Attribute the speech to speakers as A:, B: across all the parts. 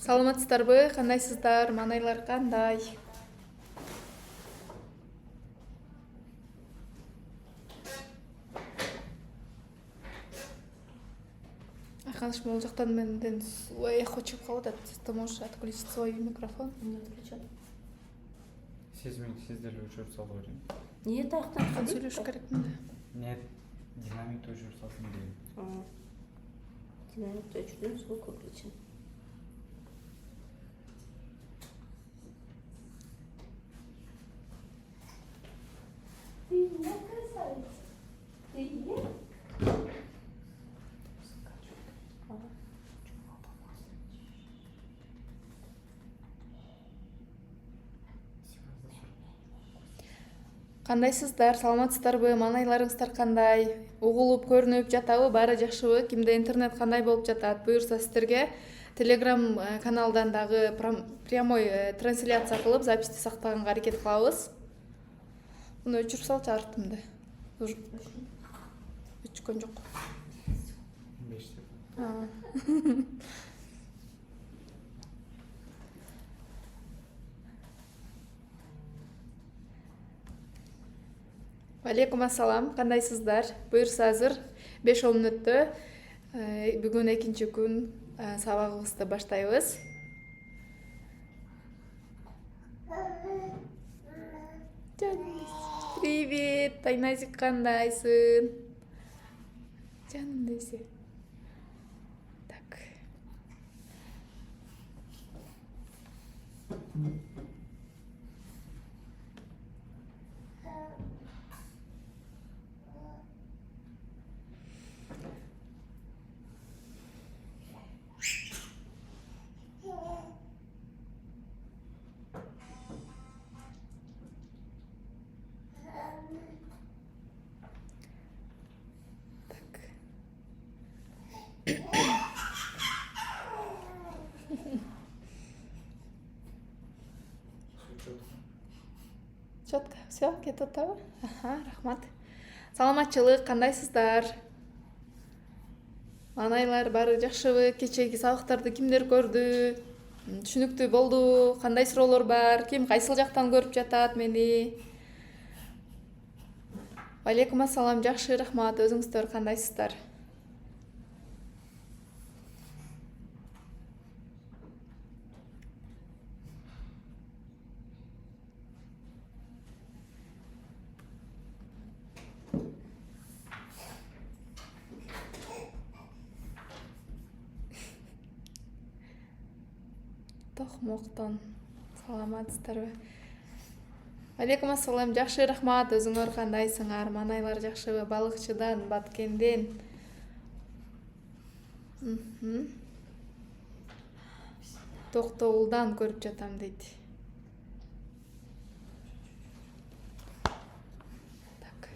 A: Саламатсыздарбы? Кандайсыздар? Манайлар кандай? Айканыш, могул жактан менден эхо чыгып калып атат. Ты можешь отключить свой микрофон?
B: Не отключат.
C: Сиздер өчүрүп салып берейин.
B: Niye taqtan
A: Кан сүйлөшүш керек менде.
C: Нет, динамикти өчүрүп салсам дейм.
B: Динамикті өчірдім, звук выключен. Ты не красавица. Ты не?
A: Кандайсыздар? Саламатсыздарбы? Манайларыңыздар кандай? Угулуп, көрүнүп жатабы? Баары жакшыбы? Кимде интернет кандай болуп жатат? Буюрса сиздерге Telegram каналдан дагы прямой трансляция кылып, записти сактаганга аракет кылабыз. Муну өчүрүп салчы артымды. Өчкөн жок.
C: 5 деп.
A: Алейкум ассалам, кандайсыздар? Буюрса азыр 5-10 мүнөттө бүгүн экинчи күн сабагыбызды баштайбыз. Привет, Тайназик, кандайсың? Жаным десе. Так. Четко, все, кетип атабы? Рахмат. Саламатчылык, кандайсыздар? Манайлар баары жакшыбы? Кечеги сабактарды кимдер көрдү? Түшүнүктүү болду? Кандай суроолор бар? Ким кайсыл жактан көрүп жатат мени? Алейкум ассалам, жакшы, рахмат. Өзүңүздөр кандайсыздар? Тохмоктон саламатсыздарбы? Алейкум ассалам, жакшы, рахмат. Өзүңөр кандайсыңар? Манайлар жакшыбы? Балыкчыдан, Баткенден. Токтогулдан көрүп жатам дейт. Так.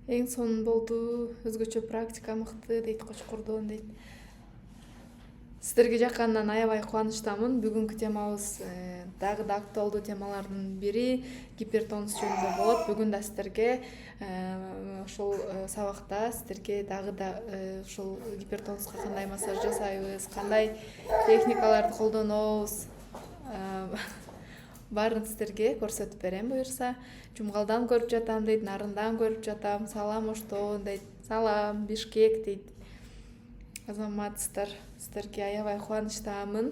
A: Эң сонун болду, өзгөчө практика мыкты дейт, Кочкордон дейт. Сиздерге жакканынан аябай кубанычтамын. Бүгүнкү темабыз дагы да актуалдуу темалардын бири гипертонус жөнүндө болот. Бүгүн да сиздерге ушул сабакта сиздерге дагы да ушул гипертонуска кандай массаж жасайбыз, кандай техникаларды колдонобуз, баарын сиздерге көрсөтүп берем буюрса. Жумгалдан көрүп жатам дейт, Нарындан көрүп жатам. Салам, Оштон дейт. Салам, Бишкек дейт. Азаматсыздар, сиздерге аябай кубанычтамын.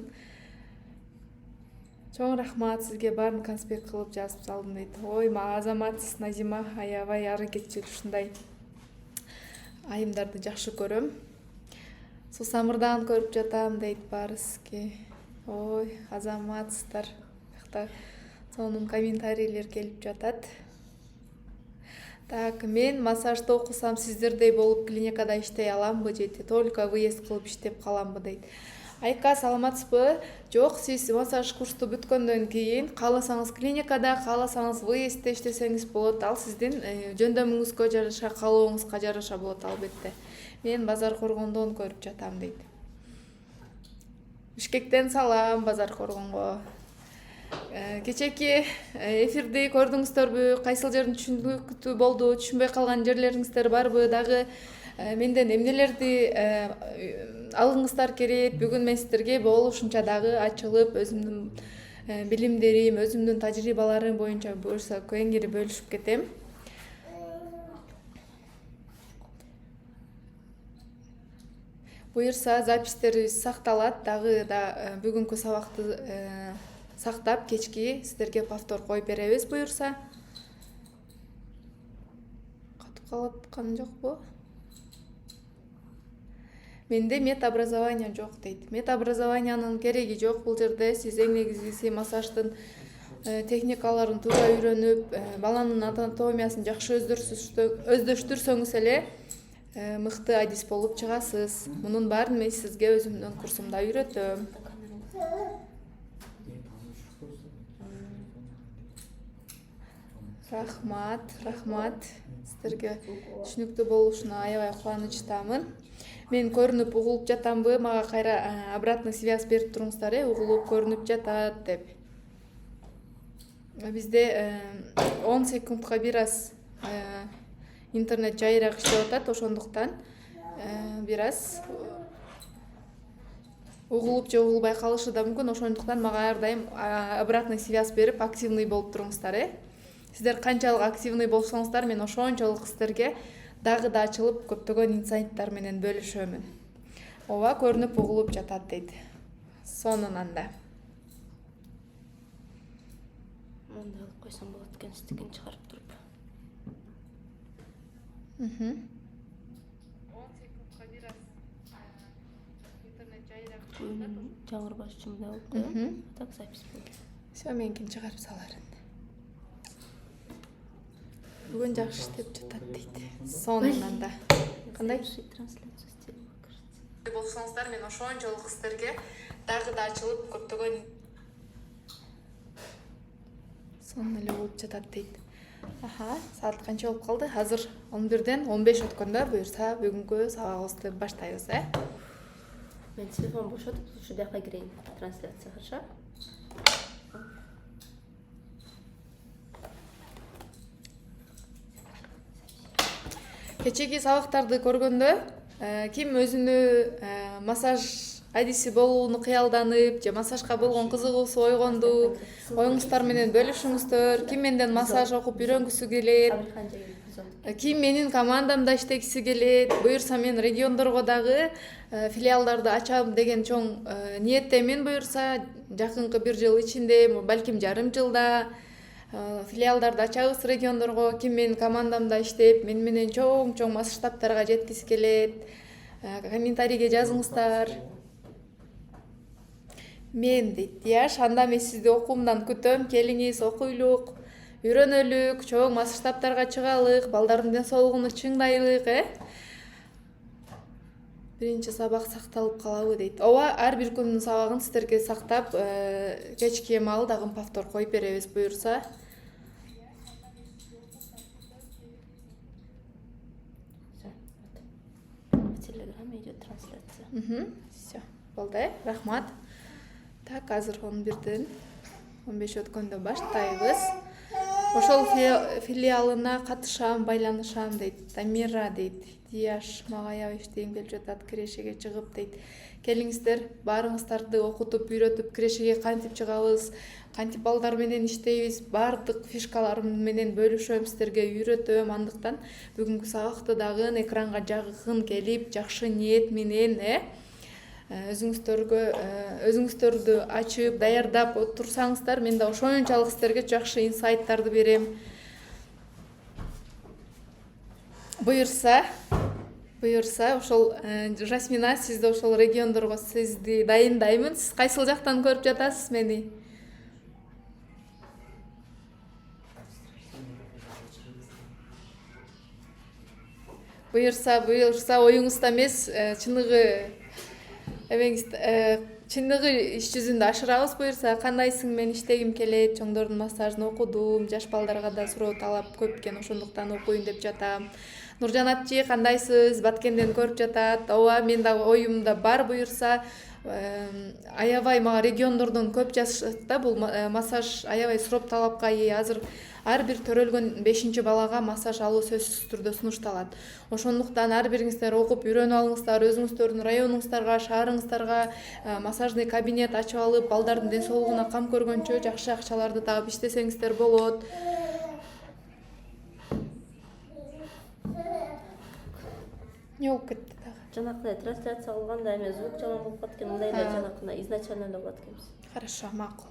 A: Чоң рахмат, сизге баарын конспект кылып жазып салдым дейт. Ой, азаматсыз Назима, аябай аракетчил, ушундай айымдарды жакшы көрөм. Сусамырдан көрүп жатам дейт баары сизге. Ой, азаматсыздар. Бакта сонун комментарийлер келип жатат. Так, мен массажды окусам сиздердей болуп клиникада иштей аламбы же только выезд кылып иштеп каламбы дейт. Айка, саламатсызбы? Жок, сиз массаж курсту бүткөндөн кийин кааласаңыз клиникада, кааласаңыз выездде иштесеңиз болот. Ал сиздин жөндөмүңүзгө жараша, каалооңузга жараша болот албетте. Мен Базар Коргондон көрүп жатам дейт. Бишкектен салам Базар Коргонго. Кечээки эфирди көрдүңүздөрбү? Кайсыл жерин түшүнүктүү болду? Түшүнбөй калган жерлериңиздер барбы? Дагы менден эмнелерди алгыңыздар керек? Бүгүн мен сиздерге болушунча дагы ачылып, өзүмдүн билимдерим, өзүмдүн тажрыйбаларым боюнча буюрса кеңири бөлүшүп кетем. Буюрса записьтерибиз сакталат, дагы да бүгүнкү сабакты сактап кечки сиздерге повтор коюп беребиз буюрса. Катып калып аткан жокпу? Менде медобразование жок дейт. Медобразованиянын кереги жок бул жерде. Сиз эң негизгиси массаждын техникаларын туура үйрөнүп, баланын анатомиясын жакшы өздөштүрсөңүз эле мыкты адис болуп чыгасыз. Мунун баарын мен сизге өзүмдүн курсумда үйрөтөм. Рахмат. Сиздерге түшүнүктүү болушуна аябай кубанычтамын. Мен көрүнүп угулуп жатамбы? Мага кайра обратный связь берип туруңуздар, угулуп көрүнүп жатат деп. Бизде 10 секундка бир аз интернет жайыраак иштеп атат, ошондуктан бир аз угулуп же угулбай калышы да мүмкүн. Ошондуктан мага ар дайым обратный связь берип, активный болуп туруңуздар. Сиздер канчалык активный болсоңуздар, мен ошончолук сиздерге дагы да ачылып көптөгөн инсайттар менен бөлүшөмүн. Ооба, көрүнүп угулуп жатат дейт. Сонунан да.
B: Мындай алып койсоң болот экен, стикин чыгарып туруп.
A: 10 секундка бир аз интернет жайыраак иштеп атат.
B: Жаңырбаш үчүн мындай алып коем. Так запись болот.
A: Всё, менкин чыгарып салар энди. Бүгүн жакшы иштеп жатат дейт. Сонунан да. Кандай?
B: Трансляция істеп
A: Болсоңуздар, мен ошончолук сиздерге дагы да ачылып көптөгөн сонун эле болуп жатат дейт. Саат канча болуп калды? Азыр 11ден 15 өткөндө, буюрса бүгүнкү сабагыбызды баштайбыз,
B: Мен телефон бошотуп, ушу жака кирейин. Трансляция, хорошо?
A: Кечеги сабактарды көргөндө ким өзүнү массаж адиси болууну кыялданып, же массажга болгон кызыгуусу ойгонду, оюңуздар менен бөлүшүңүздөр. Ким менден массаж окуп үйрөнгүсү келет, ким менин командамда иштегиси келет. Буюрса мен региондорго дагы филиалдарды ачам деген чоң ниеттемин. Буюрса жакынкы 1 жыл ичинде, балким жарым жылда филиалдарды ачабыз региондорго. Ким менин командамда иштеп, мен менен чоң масштабтарга жеткиси келет, комментарийге жазыңыздар. Мен дейт, Дияш, анда мен сизди окуумдан күтөм. Келиңиз, окуйлук, үйрөнөлүк, чоң масштабтарга чыгалык, балдардын ден соолугуну чыңдайлык, Биринчи сабак сакталып калабы дейт. Ооба, ар бир күндүн сабагын сиздерге сактап, кечки маал дагы повтор коюп беребиз буюрса.
B: В Телеграме идет трансляция.
A: Всё, болду, рахмат. Так, азыр 11ден 15 өткөндө баштайбыз. Ошол филиалына катышам, байланышам дейт. Тамира дейт. Дияш, мага аябай иштегим келип жатат, кирешеге чыгып дейт. Келиңиздер, баарыңыздарды окутуп, үйрөтүп, кирешеге кантип чыгабыз, кантип балдар менен иштейбиз, баардык фишкаларым менен бөлүшөм, сиздерге үйрөтөм. Андыктан бүгүнкү сабакты дагы экранга жакын келип, жакшы ниет менен өзүңүздөрдү ачып, даярдап отурсаңыздар, мен да ошончолук сиздерге жакшы инсайттарды берем. Буюрса, ошол Жасмина, сизди ошол региондорго сизди дайындаймын. Сиз кайсыл жактан көрүп жатасыз мени? Буюрса оюңузда эмес, чыныгы иш жүзүндө ашырабыз. Буюрса, кандайсың, мен иштегим келет, чоңдордун массажын окудум, жаш балдарга да суроо талап көп экен, ошондуктан окуйун деп жатам. Нуржан апчи, кандайсыз? Баткенден көрүп жатат. Ооба, мен дагы оюмда бар буюрса. Аябай мага региондордон көп жазышат да, бул массаж аябай сурап талапка ээ. Азыр ар бир төрөлгөн 5-балага массаж алуу сөзсүз түрдө сунушталат. Ошондуктан ар бириңиздер окуп үйрөнүп алыңыздар, өзүңүздөрдүн районуңуздарга, шаарыңыздарга массажный кабинет ачып алып, балдардын ден соолугуна кам көргөнчө жакшы акчаларды тагып иштесеңиздер болот. Не болуп кетти дагы?
B: Жанакындай трансляция кылганда эме звук жаман болуп калат экен, мындай эле жанакындай изначально эле болот экенбиз.
A: Хорошо, макул.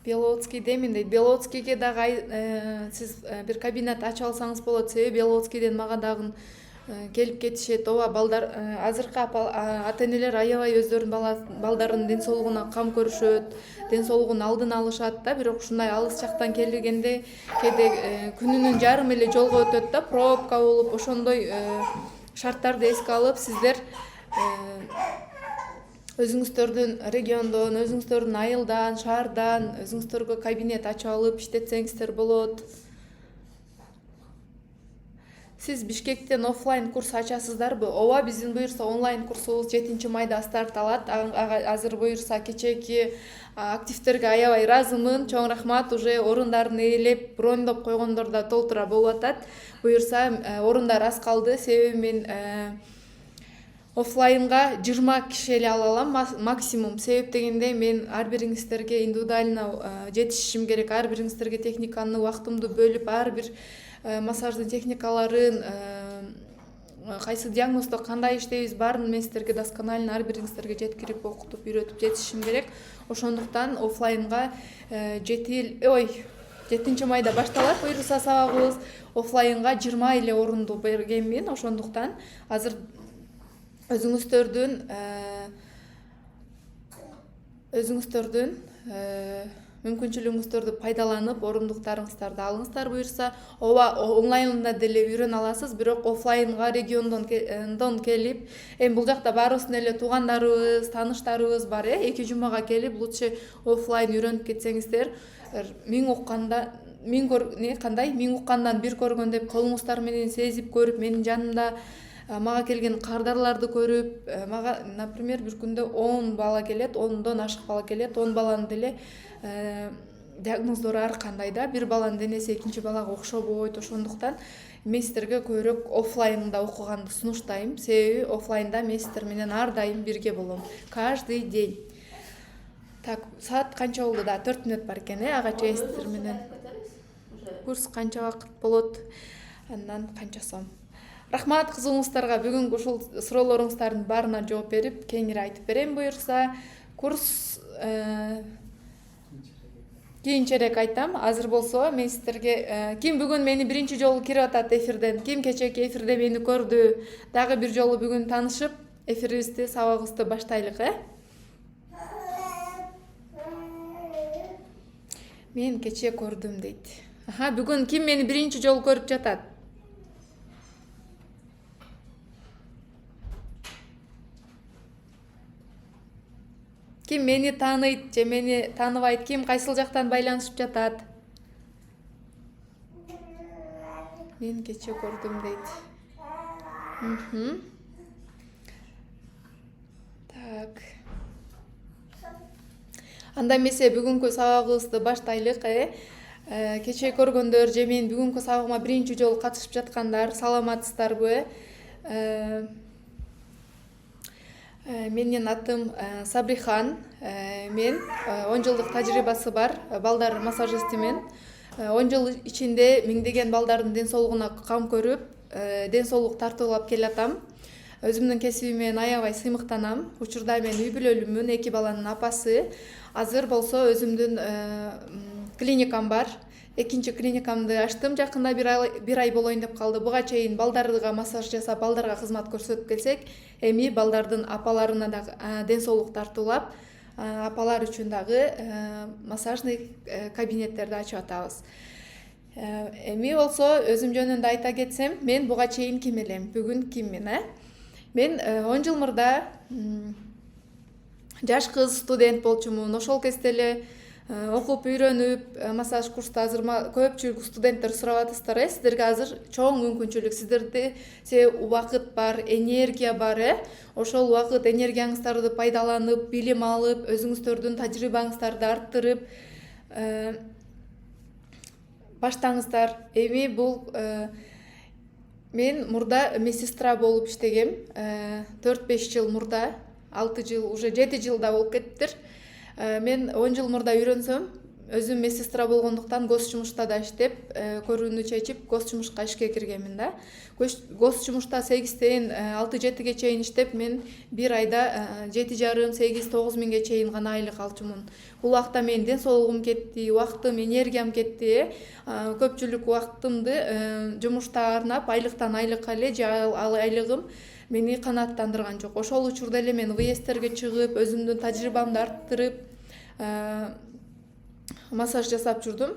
A: Белоцкийде мен дейт. Белоцкийге дагы сиз бир кабинет ачып алсаңыз болот. Себеби Белоцкийден мага дагы келип кетишет. Ооба, балдар азыркы ата-энелер аябай өздөрүнүн балдарынын ден соолугуна кам көрүшөт, ден соолугун алдын алышат да, бирок ушундай алыс жактан келгенде кээде күнүнүн жарымы эле жолго өтөт да, пробка болуп, ошондой шарттарды эске алып сиздер өзүңүздөрдүн региондон, өзүңүздөрдүн айылдан, шаардан өзүңүздөргө кабинет ачып алып иштетсеңиздер болот. Сиз Бишкектен офлайн курс ачасыздарбы? Ооба, биздин буюрса онлайн курсубуз 7-майда старт алат. Азыр буюрса кечээки активдерге аябай ыраазымын. Чоң рахмат, уже орундарын ээлеп, брондоп койгондор да толтура болуп атат. Буюрса орундар аз калды, себеби мен офлайнга 20 киши эле ала алам максимум. Себеп дегенде мен ар бириңиздерге индивидуально жетишишим керек. Ар бириңиздерге техниканы убактымды бөлүп, ар бир массаждын техникаларын, кайсы диагноздо кандай иштейбиз баарын мен сиздерге досконально ар бириңиздерге жеткирип окутуп үйрөтүп жетишишим керек. Ошондуктан офлайнга 7-майда башталат буюрса сабагыбыз. Офлайнга 20 эле орунду бергенмин. Ошондуктан азыр өзүңүздөрдүн мүмкүнчүлүгүңүздөрдү пайдаланып орундуктарыңыздарды алыңыздар буюрса. Ооба, онлайнда деле үйрөнө аласыз, бирок офлайнга региондон келип, эми бул жакта баарыбыздын эле туугандарыбыз, тааныштарыбыз бар, 2 жумага келип лучше офлайн үйрөнүп кетсеңиздер, миң уккандан бир көргөн деп колуңуздар менен сезип көрүп, менин жанымда мага келген кардарларды көрүп, мага, например, бир күндө 10 бала келет, 10дон ашык бала келет, 10 баланын деле диагноздору ар кандай да, бир баланын денеси экинчи балага окшобойт. Ошондуктан мен сиздерге көбүрөөк офлайнда окуганды сунуштайм, себеби офлайнда мен сиздер менен ар дайым бирге болом, каждый день. Так, саат канча болду да? 4 мүнөт бар экен, ага чейин сиздер менен. Курс канча вакыт болот? Андан канча сом? Рахмат кызыгыңыздарга. Бүгүнкү ушул суроолоруңуздардын баарына жооп берип, кеңири айтып берем буюрса. Курс кийинчерээк айтам. Азыр болсо мен сиздерге ким бүгүн мени биринчи жолу кирип атат эфирден, ким кечээки эфирде мени көрдү, дагы бир жолу бүгүн таанышып, эфирибизди, сабагыбызды баштайлык, Мен кечээ көрдүм дейт. Бүгүн ким мени биринчи жолу көрүп жатат? Ким мени тааныйт же мени тааныбайт? Ким кайсыл жактан байланышып жатат? Мен кечээ көрдүм дейт. Так. Анда эмесе бүгүнкү сабагыбызды баштайлык, Кечээ көргөндөр же мен бүгүнкү сабагыма биринчи жолу катышып жаткандар, саламатсыздарбы? Менин атым Сабрихан. Мен 10 жылдык тажрыйбасы бар балдар массажистимин. 10 жыл ичинде миңдеген балдардын ден соолугуна кам көрүп, ден соолук тартуулап келатам. Өзүмдүн кесибимен аябай сыймыктанам. Учурда мен үй бүлөлүмүн, 2 баланын апасы. Азыр болсо өзүмдүн клиникам бар. Экинчи клиникамды ачтым. Жакында бир ай болоюн деп калды. Буга чейин балдарга массаж жасап, балдарга кызмат көрсөтүп келсек, эми балдардын апаларына да ден соолук тартуулап, апалар үчүн дагы массажный кабинеттерди ачып атабыз. Эми болсо өзүм жөнүндө айта кетсем, мен буга чейин ким элем, бүгүн киммин, Мен 10 жыл мурда жаш кыз студент болчумун. Ошол кезде эле окуп үйрөнүп массаж курсту азыр көпчүлүк студенттер сурап атасыздар, сиздерге азыр чоң мүмкүнчүлүк, сиздерде убакыт бар, энергия бар, ошол убакыт энергияңыздарды пайдаланып, билим алып, өзүңүздөрдүн тажрыйбаңыздарды арттырып баштаңыздар. Эми бул мен мурда медсестра болуп иштегем, 4-5 жыл мурда, 6 жыл, уже 7 жылда болуп кеттир. Мен 10 жыл мурда үйрөнсөм, өзүм медсестра болгондуктан госчумушта да иштеп, көрүүнү чечип, госчумушка ишке киргенмин да. Госчумушта 8-тен 6-7ге чейин иштеп, мен бир айда 7,5-8-9 миңге чейин гана айлык алчумун. Бул убакта менин ден соолугум кетти, убактым, энергиям кетти. Көпчүлүк убактымды жумушта арнап, айлыктан айлыкка эле же ал айлыгым мени канааттандырган жок. Ошол учурда эле мен выездтерге чыгып, өзүмдүн тажрыйбамды арттырып, массаж жасап жүрдүм.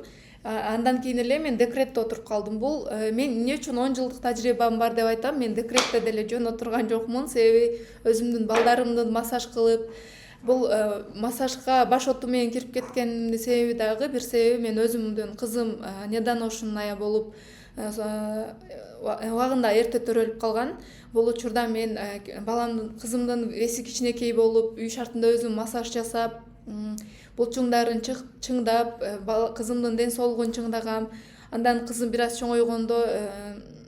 A: Андан кийин эле мен декретте отуруп калдым. Бул мен эмне үчүн 10 жылдык тажрыйбам бар деп айтам. Мен декретте деле жөн отурган жокмун, себеби өзүмдүн балдарымды массаж кылып, бул массажга баш оту менен кирип кеткенимдин себеби дагы бир себеби мен өзүмдүн кызым недоношенная болуп убагында эрте төрөлүп калган. Бул учурда мен баламдын, кызымдын веси кичинекей болуп, үй шартында өзүм массаж жасап, булчуңдарын чыңдап, кызымдын ден соолугун чыңдагам. Андан кызым бир аз чоңойгондо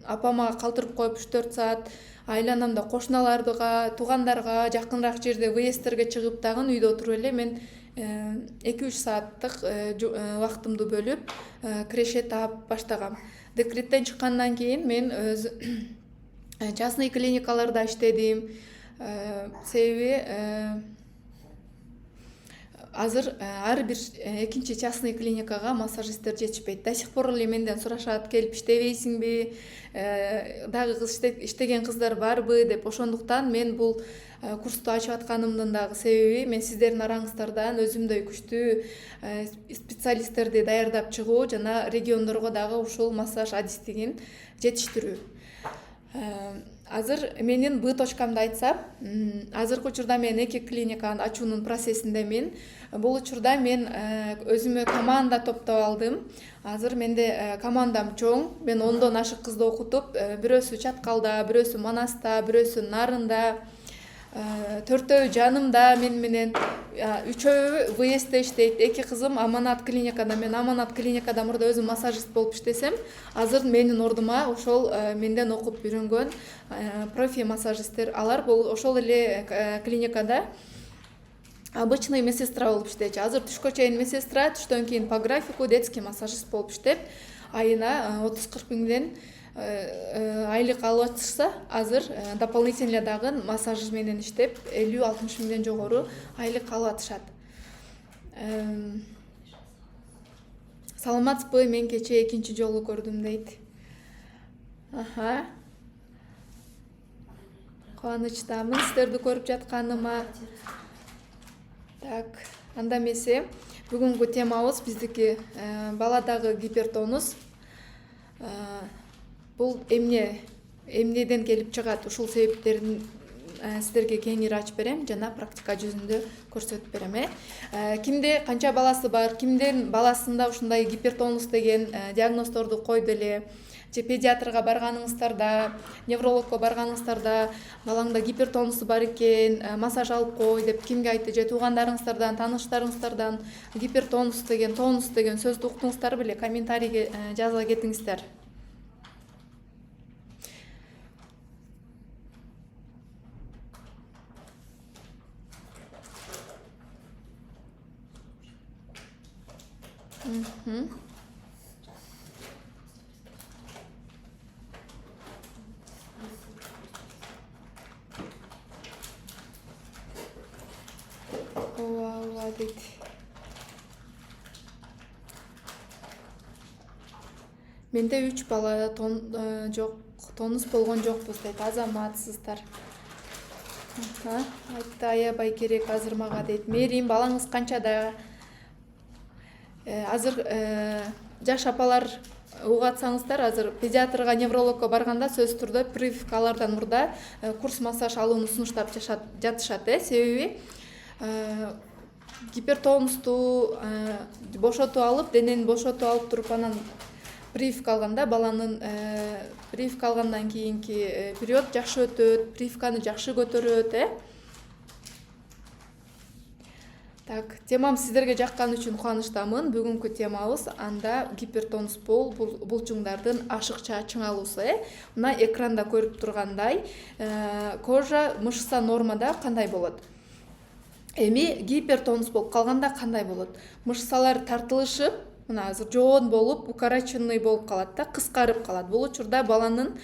A: апама калтырып коюп 3-4 саат айланамда кошуналарга, туугандарга жакыныраак жерде выездтерге чыгып, дагы үйдө отуруп эле мен 2-3 сааттык убактымды бөлүп крешет таап баштагам. Декреттен чыккандан кийин мен частный клиникаларда иштедим. Себеби азыр ар бир экинчи частный клиникага массажисттер жетишпейт. До сих пор эле менден сурашат, келип иштебейсиңби, дагы иштеген кыздар барбы деп. Ошондуктан мен бул курсту ачып атканымдын дагы себеби мен сиздердин араңыздардан өзүмдөй күчтүү специалисттерди даярдап чыгуу жана региондорго дагы ушул массаж адистигин жетиштирүү. Азыр менин Б точкамды айтсам, азыркы учурда мен 2 клиниканы ачуунун процессиндемин. Бул учурда мен өзүмө команда топтоп алдым. Азыр менде командам чоң. Мен 10дон ашык кызды окутуп, бирөөсү Чаткалда, бирөөсү Манаста, бирөөсү Нарында, 4-өө жанымда мен менен, 3-өө выездде иштейт. 2 кызым Аманат клиникада. Мен Аманат клиникада мурда өзүм массажист болуп иштесем, азыр менин ордума ошол менден окуп үйрөнгөн профи массажисттер, алар ошол эле клиникада обычный медсестра болуп иштечү. Азыр түшкө чейин медсестра, түштөн кийин по графику детский массажист болуп иштеп, айына 30-40 миңден айлык алып атышса, азыр дополнительно дагы массаж менен иштеп 50-60 миңден жогору айлык алып атышат. Саламатсызбы, мен кечээ экинчи жолу көрдүм дейт. Кубанычтамын сиздерди көрүп жатканыма. Так, анда эмесе бүгүнкү темабыз биздики баладагы гипертонус. Бул эмнеден келип чыгат, ушул себептерин сиздерге кеңири ачып берем жана практика жүзүндө көрсөтүп берем. Кимде канча баласы бар, кимдин баласында ушундай гипертонус деген диагноздорду койду эле, же педиатрга барганыңыздарда, неврологко барганыңыздарда балаңда гипертонусу бар экен, массаж алып кой деп кимге айтты, же туугандарыңыздардан, тааныштарыңыздардан гипертонус деген, тонус деген сөздү уктуңуздар беле? Комментарийге жаза кетиңиздер. Ооба дейт. Менде 3 бала жок, тонус болгон жокпуз дейт. Азаматсыздар. Айтты, аябай керек азыр мага дейт. Мерим, балаңыз канчада? Азыр жаш апалар угатсаңыздар, азыр педиатрга, неврологко барганда сөзсүз түрдө прививкалардан мурда курс массаж алууну сунуштап жатышат. Себеби гипертонусту бошотуп алып, денени бошотуп алып туруп, анан прививка алганда баланын прививка алгандан кийинки период жакшы өтөт, прививканы жакшы көтөрөт. Так, темам сиздерге жаккан үчүн кубанычтамын. Бүгүнкү темабыз анда гипертонус булчуңдардын ашыкча чыңалуусу. Мына экранда көрүп тургандай, кожа мышца нормада кандай болот? Эми гипертонус болуп калганда кандай болот? Мышцалар тартылышып, мына азыр жоон болуп, укороченный болуп калат да, кыскарып калат. Бул учурда баланын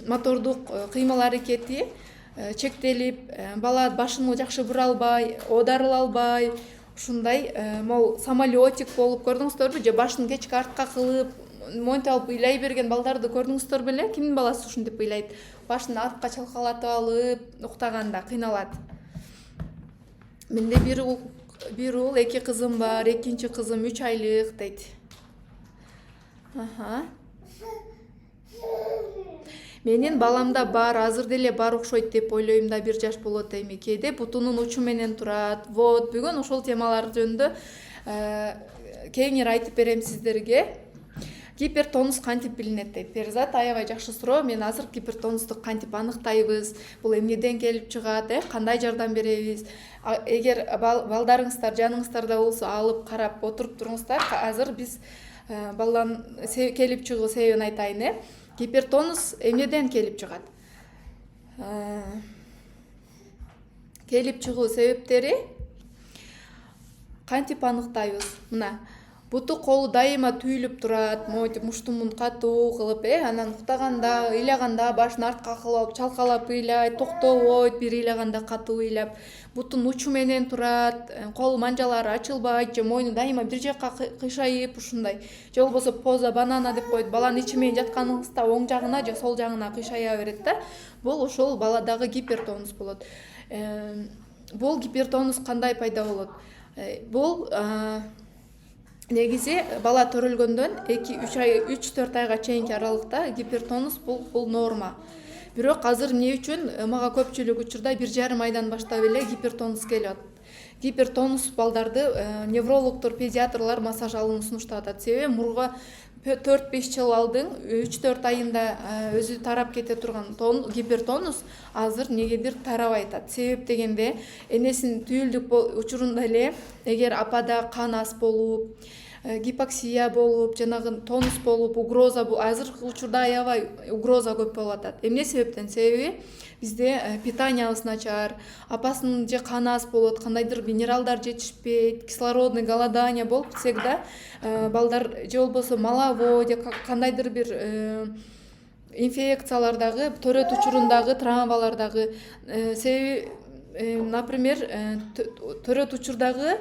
A: мотордук кыймыл аракети чектелип, бала башын жакшы бура албай, оодарыла албай, ушундай могу самолетик болуп, көрдүңүздөрбү? Же башын кечке артка кылып, монтип алып ыйлай берген балдарды көрдүңүздөр беле? Кимдин баласы ушинтип ыйлайт? Башын артка чалкалатып алып, уктаганда кыйналат. Менде бир уул, 2 кызым бар, экинчи кызым 3 айлык дейт. Менин баламда бар, азыр деле бар окшойт деп ойлойм да, 1 жаш болот эми. Кээде бутунун учу менен турат. Вот, бүгүн ошол темалар жөнүндө кеңири айтып берем сиздерге. Гипертонус кантип билинет дейт. Перизат, аябай жакшы суроо. Мен азыр гипертонусту кантип аныктайбыз, бул эмнеден келип чыгат, кандай жардам беребиз? Эгер балдарыңыздар жаныңыздарда болсо, алып карап отуруп туруңуздар. Азыр биз баланын келип чыгуу себебин айтайын. Гипертонус эмнеден келип чыгат? Келип чыгуу себептери кантип аныктайбыз? Мына буту колу дайыма түйүлүп турат, монтип муштумун катуу кылып, анан уктаганда, ыйлаганда башын артка кылып, чалкалап ыйлайт, токтобойт, бир ыйлаганда катуу ыйлап, бутун учу менен турат, кол манжалары ачылбайт, же мойну дайыма бир жакка кыйшайып, ушундай. Же болбосо поза банана деп коет, баланын ичи менен жатканыңызда оң жагына же сол жагына кыйшая берет да. Бул ошол баладагы гипертонус болот. Бул гипертонус кандай пайда болот? Бул негизи бала төрөлгөндөн 3-4 айга чейинки аралыкта гипертонус бул норма. Бирок азыр эмне үчүн мага көпчүлүк учурда 1,5 айдан баштап эле гипертонус келип атат. Гипертонус балдарды неврологдор, педиатрлар массаж алууну сунуштап атат. Себеби мурга 4-5 жыл алдын 3-4 айында өзү тарап кете турган гипертонус азыр негедир тарабай атат. Себеп дегенде энесинин түйүлдүк учурунда эле эгер апада кан аз болуп, гипоксия болуп, жанагы тонус болуп, угроза азыркы учурда аябай угроза көп болуп атат. Эмне себептен? Себеби бизде питаниябыз начар, апасынын же каны аз болот, кандайдыр минералдар жетишпейт, кислородный голодание болуп всегда балдар же болбосо маловой же кандайдыр бир инфекциялардагы, төрөт учурундагы травмалардагы себеби, например, төрөт учурдагы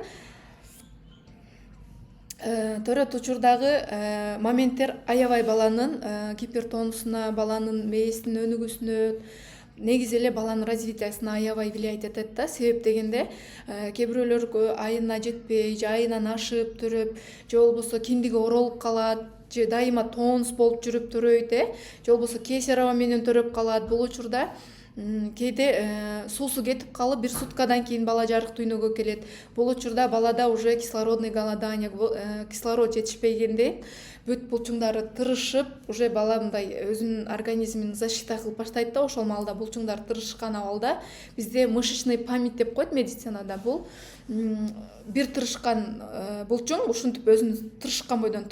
A: моменттер аябай баланын гипертонусуна, баланын мээсинин өнүгүүсүнө, негизи эле баланын развитиясына аябай влиять этет да. Себеп дегенде кээ бирөөлөр айына жетпей, же айынан ашып төрөп, же болбосо киндиги оролуп калат, же дайыма тонус болуп жүрүп төрөйт, же болбосо кесарево менен төрөп калат. Бул учурда кээде суусу кетип калып 1 суткадан кийин бала жарык дүйнөгө келет. Бул учурда балада уже кислородный голодание, кислород жетишпегенде бүт булчуңдары тырышып, уже бала мындай өзүнүн организмин защита кылып баштайт да. Ошол маалда булчуңдар тырышкан абалда бизде мышечный память деп коет медицинада. Бул бир тырышкан булчуң ушинтип өзүнүн тырышкан бойдон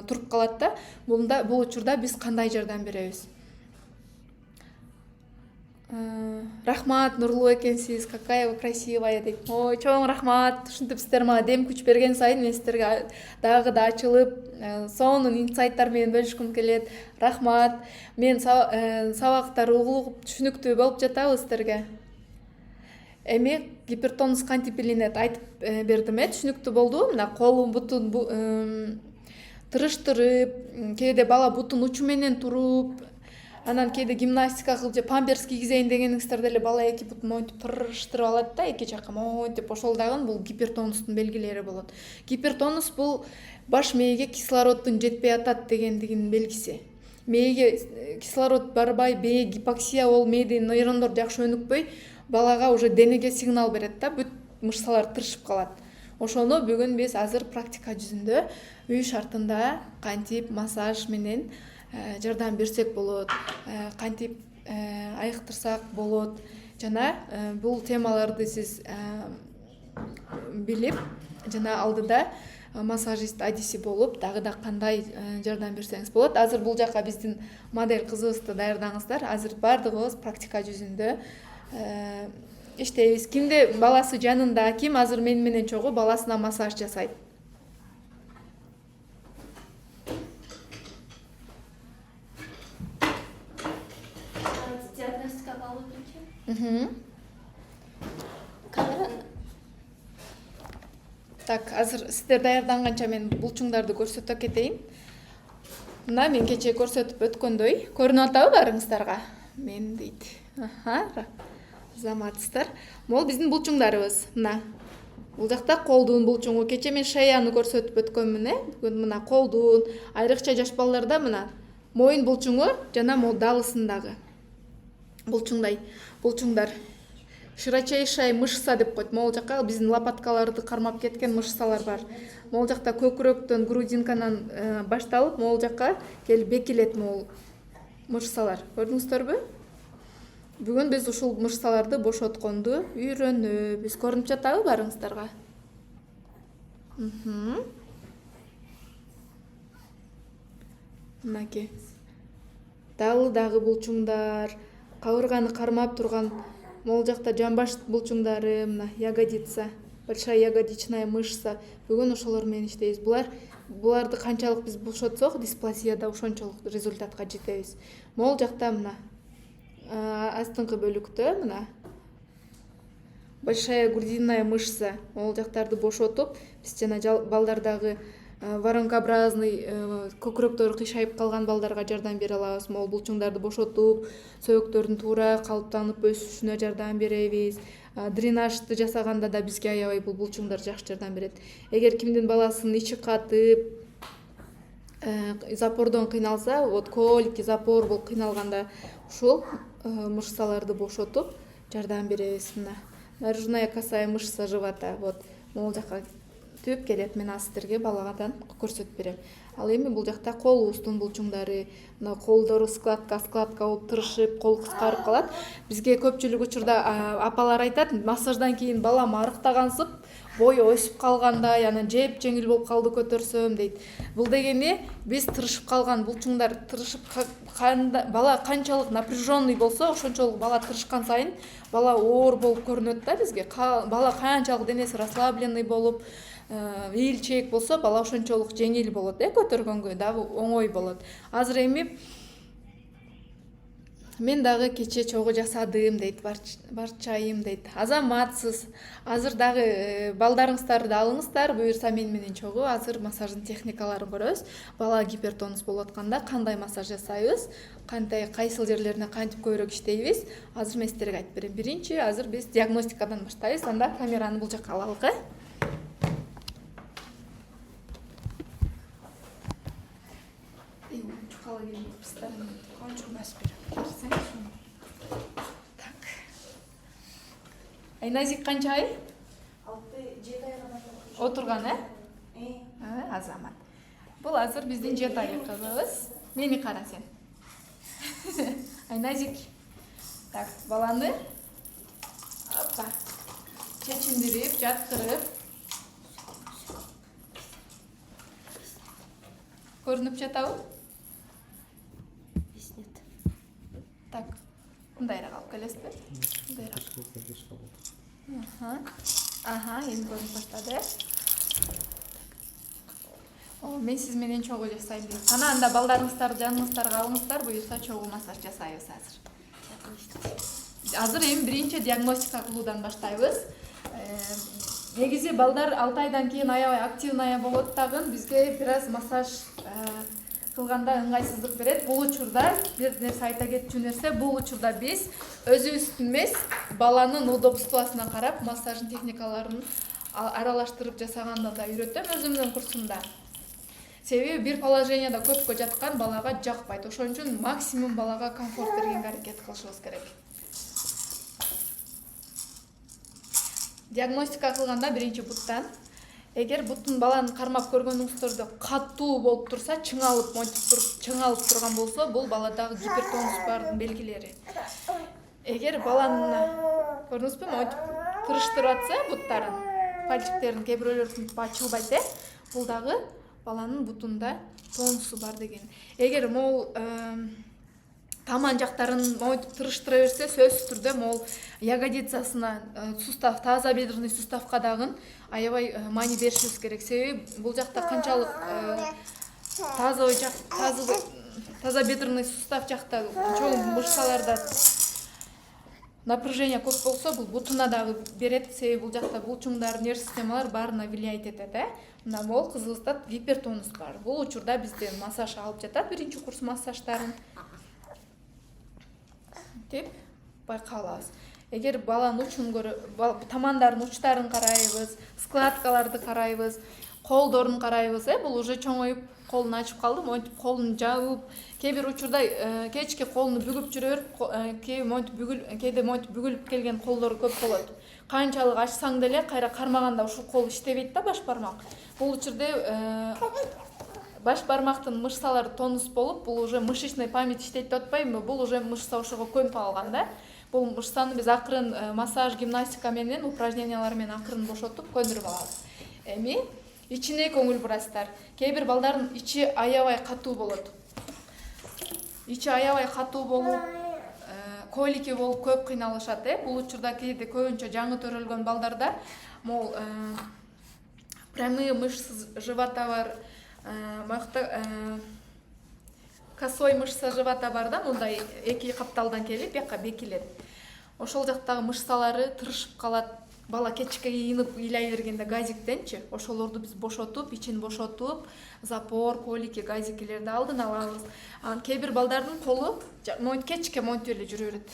A: туруп калат да. Бул учурда биз кандай жардам беребиз? Рахмат, нурлуу экенсиз, какая вы красивая дейт. Ой, чоң рахмат. Ушинтип сиздер мага дем күч берген сайын мен сиздерге дагы да ачылып, сонун инсайттар менен бөлүшкүм келет. Рахмат. Мен сабактар угулуп түшүнүктүү болуп жатабы сиздерге? Эми гипертонус кантип билинет айтып бердим, түшүнүктүү болдубу? Мына колун, бутун тырыштырып, кээде бала бутун учу менен туруп, анан кээде гимнастика кылып же памперс кийгизейин дегениңиздерде эле бала 2 бутун монтип тырыштырып алат да, 2 жакка монтип. Ошол дагы бул гипертонустун белгилери болот. Гипертонус бул баш мээге кислороддун жетпей атат дегендигинин белгиси. Мээге кислород барбай, мээ гипоксия болуп, мээдеги нейрондор жакшы өнүкпөй, балага уже денеге сигнал берет да. Бүт мышцалар тырышып калат. Ошону бүгүн биз азыр практика жүзүндө үй шартында кантип массаж менен жардам берсек болот, кантип айыктырсак болот жана бул темаларды сиз билип жана алдыда массажист Адиси болуп дагы да кандай жардам берсеңиз болот. Азыр бул жака биздин модель кызыбызды даярдаңыздар. Азыр баардыгыбыз практика жүзүндө иштейбиз. Кимде баласы жанында, ким азыр мен менен чогуу баласына массаж жасайт?
B: Диагностика алып экен. Камераны
A: Так, азыр сиздер даярданганча мен булчуңдарды көрсөтө кетейин. Мына мен кечээ көрсөтүп өткөндөй, көрүнүп атабы барыңыздарга? Мен дейт. Заматсыздар. Могул биздин булчуңдарыбыз. Мына. Бул жакта колдун булчуңу. Кечээ мен шеяны көрсөтүп өткөнмүн, Бүгүн мына колдун, айрыкча жаш балдарда мына моюн булчуңу жана могул дагысындагы булчуңдар. Широчайшая мышца деп коет. Могул жака биздин лопаткаларды кармап кеткен мышцалар бар. Могул жакта көкүрөктөн, грудинканан башталып, могул жака келип бекилет могул мышцалар. Көрдүңүздөрбү? Бүгүн биз ушул мышцаларды бошотконду үйрөнөбүз. Көрүнүп жатабы барыңыздарга? Мынаки. Дагы булчуңдар, кабырганы кармап турган могул жакта жамбаш булчуңдары, мына ягодица, большая ягодичная мышца. Бүгүн ошолор менен иштейбиз. Буларды канчалык биз бошотсок, дисплазияда ошончолук результатка жетебиз. Могул жакта мына астыңкы бөлүктө мына большая грудинная мышца. Могул жактарды бошотуп, биз жана балдардагы воронкообразный көкүрөктөрү кыйшайып калган балдарга жардам бере алабыз. Могул булчуңдарды бошотуп, сөйөктөрдүн туура калыптанып өсүшүнө жардам беребиз. Дренажды жасаганда да бизге аябай бул булчуңдар жакшы жардам берет. Эгер кимдин баласынын ичи катып, запордон кыйналса, вот колики, запор болуп кыйналганда ушул мышцаларды бошотуп жардам беребиз. Мына наружная косая мышца живота. Вот могул жака түп келет. Мен сиздерге балагадан көрсөтүп берем. Ал эми бул жакта колубуздун булчуңдары, мына колдору складка болуп тырышып, кол кыскарып калат. Бизге көпчүлүк учурда апалар айтат, массаждан кийин балам арыктагансып, бою өсүп калгандай, анан жеп жеңил болуп калды көтөрсөм дейт. Бул дегени биз тырышып калган булчуңдар бала канчалык напряженный болсо, ошончолук бала тырышкан сайын бала оор болуп көрүнөт да бизге. Бала канчалык денеси расслабленный болуп, ийилчээк болсо, бала ошончолук жеңил болот, көтөргөнгө дагы оңой болот. Азыр эми мен дагы кечээ чогуу жасадым дейт, барчайым дейт. Азаматсыз. Азыр дагы балдарыңыздарды алыңыздар, буюрса мен менен чогуу азыр массаждын техникаларын көрөбүз. Бала гипертонус болуп атканда кандай массаж жасайбыз, кайсыл жерлерине кантип көбүрөөк иштейбиз, азыр мен сиздерге айтып берем. Биринчи азыр биз диагностикадан баштайбыз. Анда камераны бул жакка алалык, Айназик канча ай?
D: 6-7 айга
A: Отурган, Азамат. Бул азыр биздин 7 айлык кызыбыз. Мени кара сен. Айназик. Так, баланы чечиндирип, жаттырып. Көрүнүп жатабы?
B: Виснет.
A: Так, мындайраак алып келесизби? Мындайраак. Эми көрүнүп баштады. Мен сиз менен чогуу жасайм дейм. Анда балдарыңыздарды жаныңыздарга алыңыздар, буюрса чогуу массаж жасайбыз азыр. Азыр эми биринчи диагностика кылуудан баштайбыз. Негизи балдар 6 айдан кийин аябай активная болот дагы, бизге бир аз массаж кылганда ыңгайсыздык берет. Бул учурда бир нерсе айта кетчү нерсе, бул учурда биз өзүбүздүн эмес, баланын удобствосуна карап массаждын техникаларын аралаштырып жасаганда да үйрөтөм өзүмдүн курсумда. Себеби бир положенияда көпкө жаткан балага жакпайт. Ошон үчүн максимум балага комфорт бергенге аракет кылышыбыз керек. диагностика кылганда биринчи буттан эгер буттун баланы кармап көргөнүңүздөрдө катуу болуп турса, чыңалып турган болсо, бул баладагы гипертонус бардын белгилери. Эгер баланы көрдүңүзбү, монтип тырыштырып атса буттарын, пальчиктерин кээ бирөөлөр ачылбайт, бул дагы баланын бутунда тонусу бар деген. Эгер могул таман жактарын монтип тырыштыра берсе, сөзсүз түрдө могул ягодицасына сустав, тазобедренный суставка дагы аябай маани беришибиз керек. Себеби бул жакта канчалык тазобедренный сустав жакта чоң мышцаларда напряжение көп болсо, бул бутуна дагы берет. Себеби бул жакта булчуңдар, нерв системалар баарына влиять этет. Мына могул кызылстат гипертонус бар. Бул учурда бизде массаж алып жатат, биринчи курс массаждарын деп байкалабыз. Эгер баланын учун тамандардын учтарын карайбыз, складкаларды карайбыз, колдорун карайбыз, бул уже чоңоюп, колун ачып калды, монтип колун жабып, кээ бир учурда кечке колуну бүгүп жүрөр, кээде монтип бүгүлүп келген колдор көп болот. Канчалык ачсаң деле кайра кармаганда ушул кол иштебейт да, баш бармак. Бул учурда баш бармактын мышцалары тонус болуп, бул уже мышечный память иштейт деп атпайбы, бул уже мышца ошого көмүп алган да. Бул мышцаны биз акырын массаж, гимнастика менен, упражнениялар менен акырын бошотуп көндүрүп алабыз. Эми ичине көңүл бурасыздар. Кээ бир балдардын ичи аябай катуу болот. Ичи аябай катуу болуп, колики болуп көп кыйналышат. Бул учурда кээде көбүнчө жаңы төрөлгөн балдарда могул прямые мышцы живота бар, косой мышца живота бар да, мындай эки капталдан келип, бияка бекилет. Ошол жактагы мышцалары тырышып калат. Бала кечке ийинип ыйлай бергенде газиктенчи, ошолорду биз бошотуп, ичин бошотуп, запор, колики, газикилерди алдын алабыз. Кээ бир балдардын колу кечке монтип эле жүрө берет.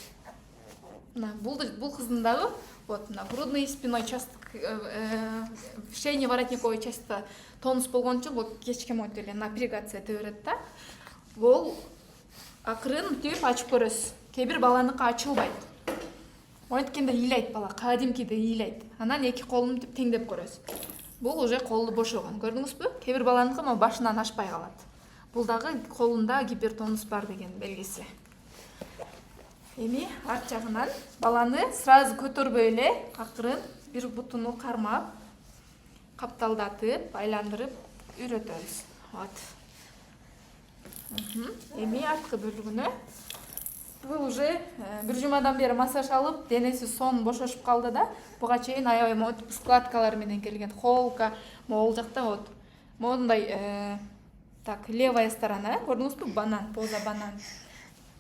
A: Мына бул кыздын дагы вот мына грудный и спиной участок, шейный воротниковый частьта тонус болгон үчүн вот кечке монтип эле напрягация эте берет да. Бул акырын түп ачып көрөсүз. Кээ бир баланыкы ачылбайт. Монткенде ыйлайт бала, кадимкиде ыйлайт. Анан эки колун теңдеп көрөсүз. Бул уже колу бошогон. Көрдүңүзбү? Кээ бир баланыкы башынан ашпай калат. Бул дагы колунда гипертонус бар деген белгиси. Эми арт жагынан баланы сразу көтөрбөй эле акырын бир бутуну кармап, капталдатып, айландырып үйрөтөбүз. Вот. Эми арткы бөлүгүнө бул уже бир жумадан бери массаж алып, денеси сон бошошуп калды да. Буга чейин аябай монтип складкалар менен келген, холка, могул жакта вот. Мондай так, левая сторона, көрдүңүзбү? Банан, поза банан.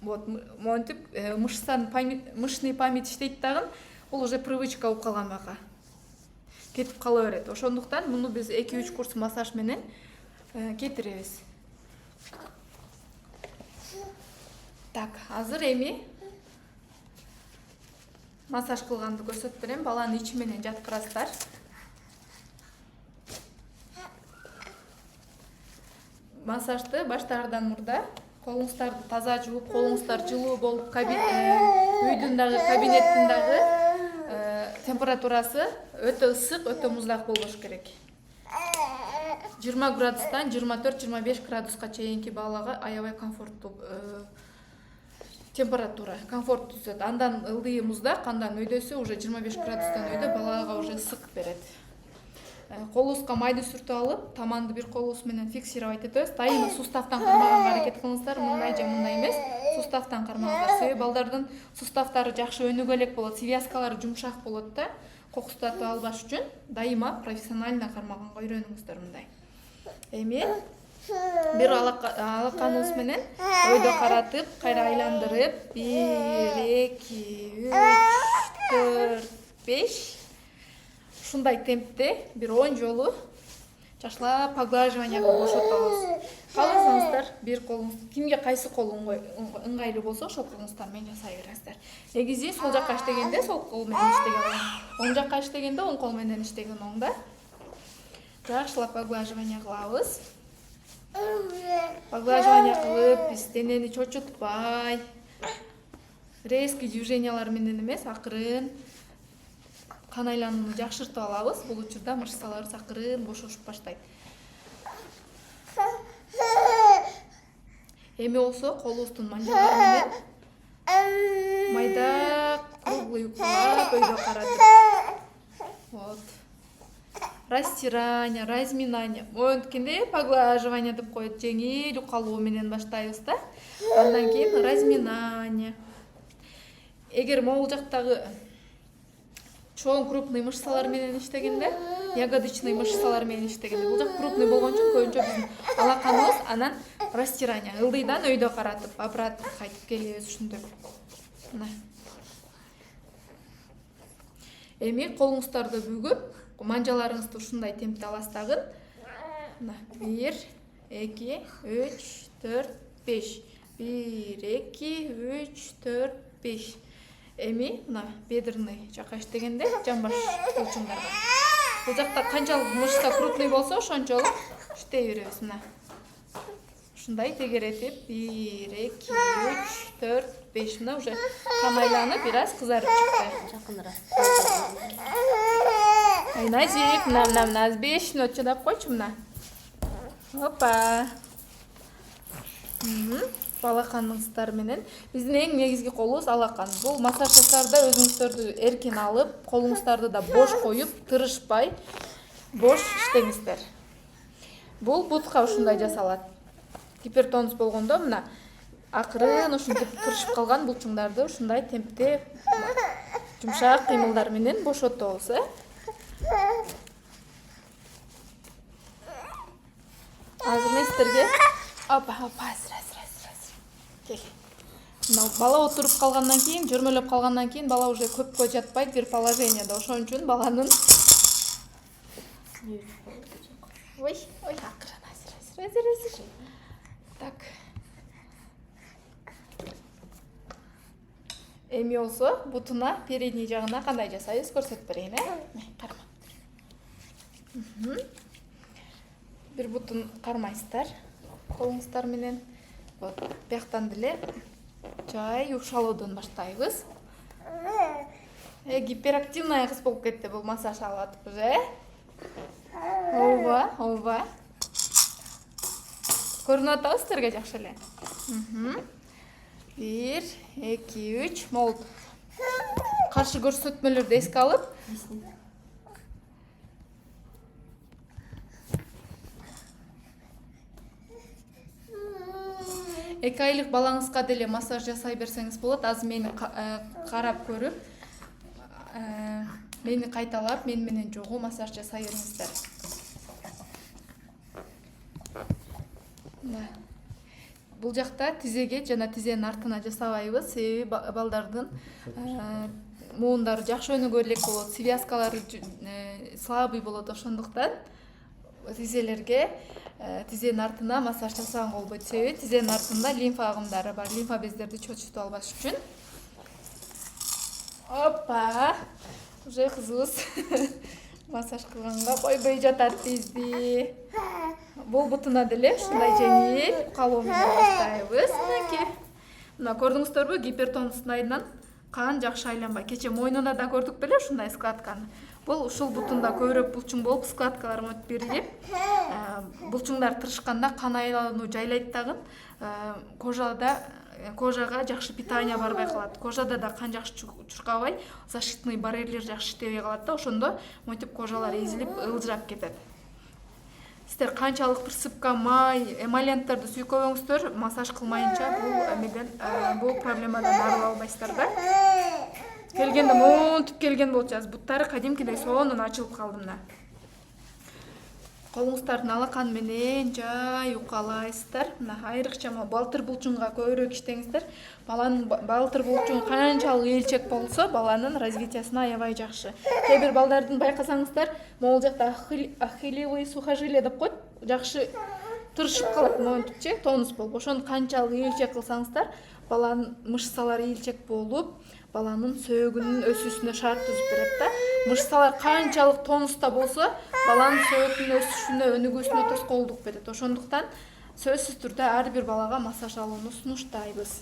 A: Вот, монтип мышечный память иштейт дагы, бул уже привычка болуп калган бага. Кетип кала берет. Ошондуктан муну биз 2-3 курс массаж менен кетиребиз. Так, азыр эми массаж кылганды көрсөтүп берем. Баланы ичи менен жаткырасыздар. Массажды баштаардан мурда колуңуздарды таза жууп, колуңуздар жылуу болуп, үйдүн дагы, кабинеттин дагы температурасы өтө ысык, өтө муздак болбош керек. 20 градустан 24-25 градуска чейинки балага аябай комфорттуу температура, комфорт түзөт. Андан ылдый муздак, андан өйдөсү уже 25 градустан өйдө балага уже ысык берет. Колубузга майды сүртүп алып, таманды бир колубуз менен фиксировать этебиз. Дайыма суставтан кармаганга аракет кылыңыздар, мындай же мындай эмес, суставтан кармаңыздар. Себеби балдардын суставтары жакшы өнүгө элек болот, связкалары жумшак болот да. Кокустатып албаш үчүн дайыма профессионально кармаганга үйрөнүңүздөр мындай. Эми бир алаканыбыз менен өйдө каратып, кайра айландырып, 1, 2, 3, 4, 5 ушундай темпте бир 10 жолу жакшылап поглаживанияга бошотобуз. Кааласаңыздар, бир колуңуз, кимге кайсы кол ыңгайлуу болсо, ошол колуңуздар менен жасай бересиздер. Негизи сол жакка иштегенде сол кол менен иштеген, оң жакка иштегенде оң кол менен иштеген оңда. Жакшылап поглаживание кылабыз. Поглаживание кылып, биз денени чочутпай, резкий движениялар менен эмес, акырын кан айланууну жакшыртып алабыз. Бул учурда мышцаларыбыз акырын бошошуп баштайт. Эми болсо колубуздун манжалары менен майда круглый укулап өйдө каратып. Вот. Растирание, разминание. Монткенде поглаживание деп коет. Жеңил укалуу менен баштайбыз да. Андан кийин разминание. Эгер могул жактагы чоң крупный мышцалар менен иштегенде, ягодичный мышцалар менен иштегенде, бул жак крупный болгон үчүн көбүнчө биздин алаканыбыз анан растирание, ылдыйдан өйдө каратып, обратно кайтып келебиз ушунтип. Мына. Эми колуңуздарды бүгүп, манжаларыңызды ушундай темпте аластагын. Мына 1, 2, 3, 4, 5. 1, 2, 3, 4, 5. Эми мына бедрный жака иштегенде жамбаш булчуңдарга. Бул жакта канчалык мышца крупный болсо, ошончолук иштей беребиз. Мына. Ушундай тегеретип 1, 2, 3, 4, 5. Мына уже кан айланып бир аз кызарып чыкты.
B: Жакыныраак.
A: Айназик, мына 5 минут чыдап койчу мына. Опа. Алаканыңыздар менен биздин эң негизги колубуз алакан. Бул массаж жасаарда өзүңүздөрдү эркин алып, колуңуздарды да бош коюп, тырышпай бош иштеңиздер. Бул бутка ушундай жасалат. Гипертонус болгондо мына акырын ушинтип тырышып калган булчуңдарды ушундай темпте жумшак кыймылдар менен бошотобуз, Азыр мен сиздерге бала отуруп калгандан кийин, жөрмөлөп калгандан кийин бала уже көпкө жатпайт бир положениеде. Ошон үчүн баланын акырын Так. Эми болсо бутуна, передний жагына кандай жасайбыз көрсөтүп берейин, Карма. Бир бутун кармайсыздар колуңуздар менен. Вот, бияктан деле жай укшалоодон баштайбыз. Гиперактивная кыз болуп кетти бул массаж алып атып уже. Ооба. Көрүнүп атабы сиздерге жакшы эле. 1, 2, 3. Молду. Каршы көрсөтмөлөрдү эске алып, эки айлык балаңызга деле массаж жасай берсеңиз болот. Азыр мени карап көрүп, мени кайталап, мен менен жогуу массаж жасай бериңиздер. Бул жакта тизеге жана тизенин артына жасабайбыз. Себеби балдардын муундары жакшы өнүгө элек болот, связкалары слабый болот. Ошондуктан тизелерге тизенин артына массаж жасаган болбойт. Себеби тизенин артында лимфа агымдары бар. Лимфа бездерди чочутуп албаш үчүн. Опа! Уже кызыбыз массаж кылганга койбой жатат бизди. Бул бутуна деле ушундай жеңил укалуу менен баштайбыз. Мына көрдүңүздөрбү, гипертонустун айынан кан жакшы айланбай. Кече мойнуна да көрдүк беле ушундай складканы. Бул ушул бутунда көбүрөөк булчуң болуп, складкалар өтүп берилип, булчуңдар тырышканда кан айлануу жайлайт дагы, кожага жакшы питание барбай калат. Кожада да кан жакшы чуркабай, защитный барьерлер жакшы иштебей калат да, ошондо монтип кожалар эзилип, ылжырап кетет. Сиздер канчалык присыпка, май, эмоленттерди сүйкөбөңүздөр, массаж кылмайынча бул проблемадан арыла албайсыздар да. Келгенде монтип келген болчу, буттары кадимкидей сонун ачылып калды мына. Колуңуздардын алаканы менен жай укалайсыздар. Мына айрыкча балтыр булчуңга көбүрөөк иштеңиздер. Баланын балтыр булчуңу канчалык ээлчек болсо, баланын развитиясына аябай жакшы. Кээ бир балдардын байкасаңыздар, могул жакта ахиллевый сухожилие деп коет, жакшы тырышып калат монтипчи, тонус болуп. Ошону канчалык ээлчек кылсаңыздар, баланын мышцалары ээлчек болуп, баланын сөөгүнүн өсүүсүнө шарт түзүп берет да. Мышцалар канчалык тонуста болсо, баланын сөөгүнүн өсүшүнө, өнүгүүсүнө тоскоолдук берет. Ошондуктан сөзсүз түрдө ар бир балага массаж алууну сунуштайбыз.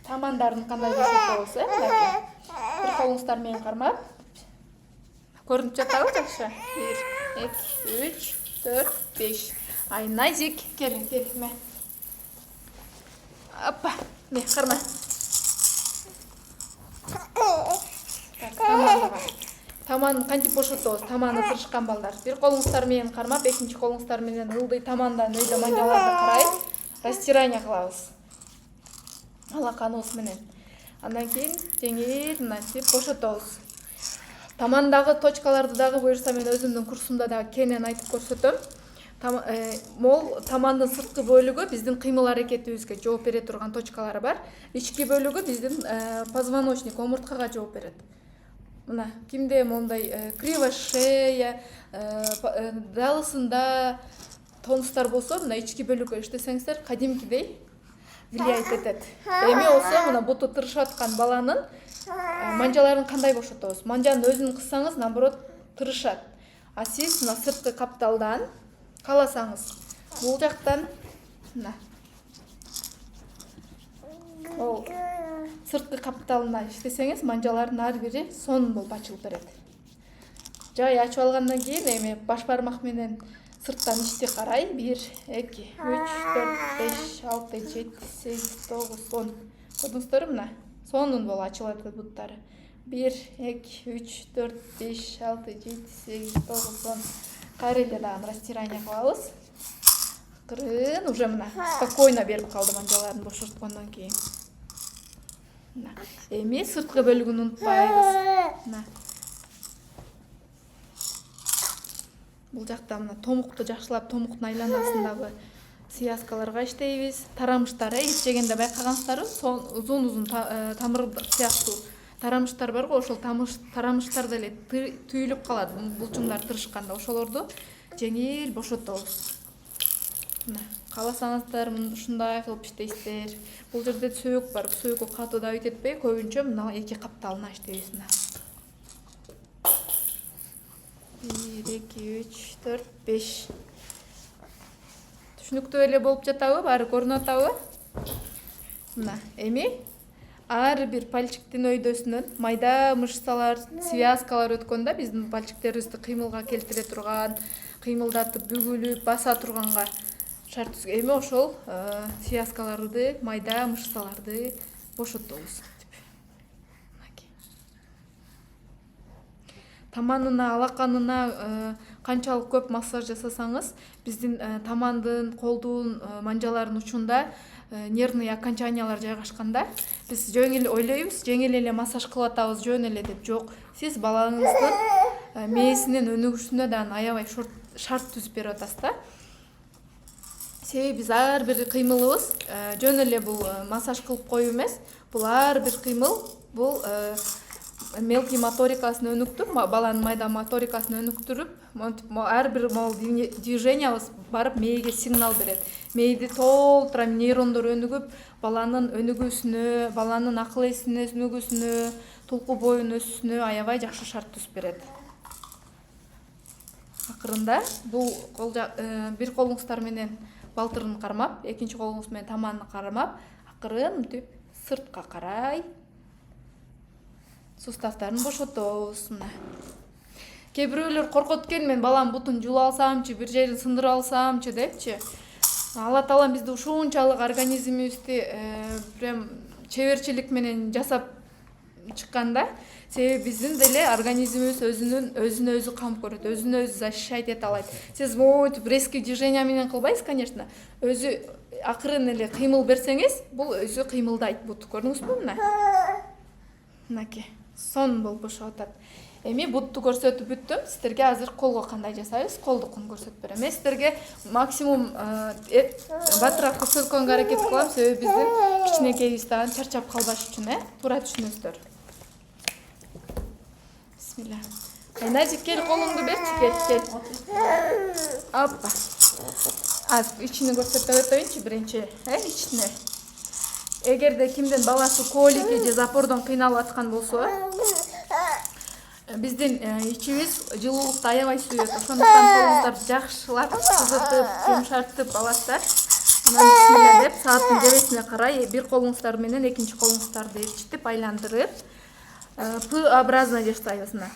A: Тамандарын кандай бошотобуз, Bir колуңуздар менен кармап. Көрүнүп жатабы жакшы? 1, 2, 3, 4, 5. Айназик, кел, мә. Опа, не, карма. Так, тамандаға. Таманын кантип бошотобуз? Таманы тырышкан балдар. Bir колуңуздар менен кармап, экинчи колуңуздар менен ылдый тамандан өйдө манжаларды карай растирание кылабыз. Алаканыбыз менен. Андан кийин жеңил мынтип бошотобуз. Тамандагы точкаларды дагы буюрса мен өзүмдүн курсумда дагы кенен айтып көрсөтөм. Мол тамандын сырткы бөлүгү биздин кыймыл аракетибизге жооп бере турган точкалары бар. Ички бөлүгү биздин позвоночник, омурткага жооп берет. Мына кимде мондай кривая шея, далысында тонустар болсо, мына ички бөлүккө иштесеңиздер кадимкидей влиять этет. Эми болсо мына буту тырышаткан баланын манжаларын кандай бошотобуз? Манжанын өзүн кыссаңыз, наоборот, тырышат. А сиз мына сырткы капталдан кааласаңыз, бул жактан мына ол сырткы капталына иштесеңиз, манжалардын ар бири сонун болуп ачылып берет. Жай ачып алгандан кийин эми баш бармак менен сырттан ичти карай 1, 2, 3, 4, 5, 6, 7, 8, 9, 10. Көрдүңүздөрбү мына? Сонун болуп ачылат буттары. 1, 2, 3, 4, 5, 6, 7, 8, 9, 10. Кайра эле дагы растирание кылабыз. Акырын уже мына спокойно берип калды манжаларын бошорткондон кийин. Мына эми сырткы бөлүгүн унутпайбыз. Мына бул жакта мына томукту жакшылап, томуктун айланасындагы связкаларга иштейбиз. Тарамыштар, эч жегенде байкагансыздарбы? Узун тамыр сыяктуу тарамыштар бар го, ошол тарамыштар деле түйүлүп калат. Булчуңдар тырышканда ошолорду жеңил бошотобуз. Мына кааласаңыздар ушундай кылып иштейсиздер. Бул жерде сөөк бар. Сөөккө катуу давить этпей, көбүнчө мына эки капталына иштейбиз. 1, 2, 3, 4, 5. Түшүнүктүү эле болуп жатабы? Баары көрүнүп атабы? Мына эми ар бир пальчиктин өйдөсүнөн майда мышцалар, связкалар өткөндө биздин пальчиктерибизди кыймылга келтире турган, кыймылдатып, бүгүлүп, баса турганга шарт түзгөн. Эми ошол связкаларды, майда мышцаларды бошотобуз. Таманына, алаканына канчалык көп массаж жасасаңыз, биздин тамандын, колдун, манжалардын учунда нервный окончаниялар жайгашканда, биз жөн эле ойлойбуз, жеңил эле массаж кылып атабыз, жөн эле деп. Жок, сиз балаңыздын мээсинин өнүгүшүнө дагы аябай шарт түзүп берип атасыз да. Себеби биз ар бир кыймылыбыз жөн эле бул массаж кылып коюу эмес, бул ар бир кыймыл бул мелкий моторикасын өнүктүрүп, баланын майда моторикасын өнүктүрүп, ар бир движениябыз барып мээге сигнал берет. Мээди толтура нейрондор өнүгүп, баланын өнүгүүсүнө, баланын акыл эсинин өнүгүүсүнө, тулку боюнун өсүшүнө аябай жакшы шарт түзүп берет. Акырында бул бир колуңуздар менен балтырын кармап, экинчи колуңуз менен таманын кармап, акырын мынтип сыртка карай суставдарын бошотобуз. Кээ бирөөлөр коркот экен, мен балам бутун жулуп алсамчы, бир жерин сындырып алсамчы депчи. Алла Таала бизди ушунчалык организмибизди прям чеберчилик менен жасап чыкканда, себеби биздин деле организмибиз өзүнө өзү камп көрөт, өзүнө өзү защищать эте алат. Сиз мойтуп резкий движение менен кылбайсыз, конечно. Өзү акырын эле кыймыл берсеңиз, бул өзү кыймылдайт. Бут көрдүңүзбү мына? Мынакей. Сонун болуп бошоп атат. Эми бутту көрсөтүп бүттүм. Сиздерге азыр колго кандай жасайбыз? Колдукун көрсөтүп берем. Мен сиздерге максимум батыраак көрсөткөнгө аракет кылам, себеби биздин кичинекейибиз дагы чарчап калбаш үчүн, туура түшүнөсүздөр. Бисмилля. Айназик, кел, колуңду берчи, кел. Оппа. Ичини көрсөтүп өтөйүнчү биринчи, ичине. Эгерде кимдин баласы колики же запордон кыйналып аткан болсо, биздин ичибиз жылуулукту аябай сүйөт. Ошондуктан колуңуздар жакшылап кызытып, жумшартып аласыздар. Мына бисмилля деп сааттын жебесине карай бир колуңуздар менен экинчи колуңуздарды ээрчитип айландырып, П образно жасайбыз мына.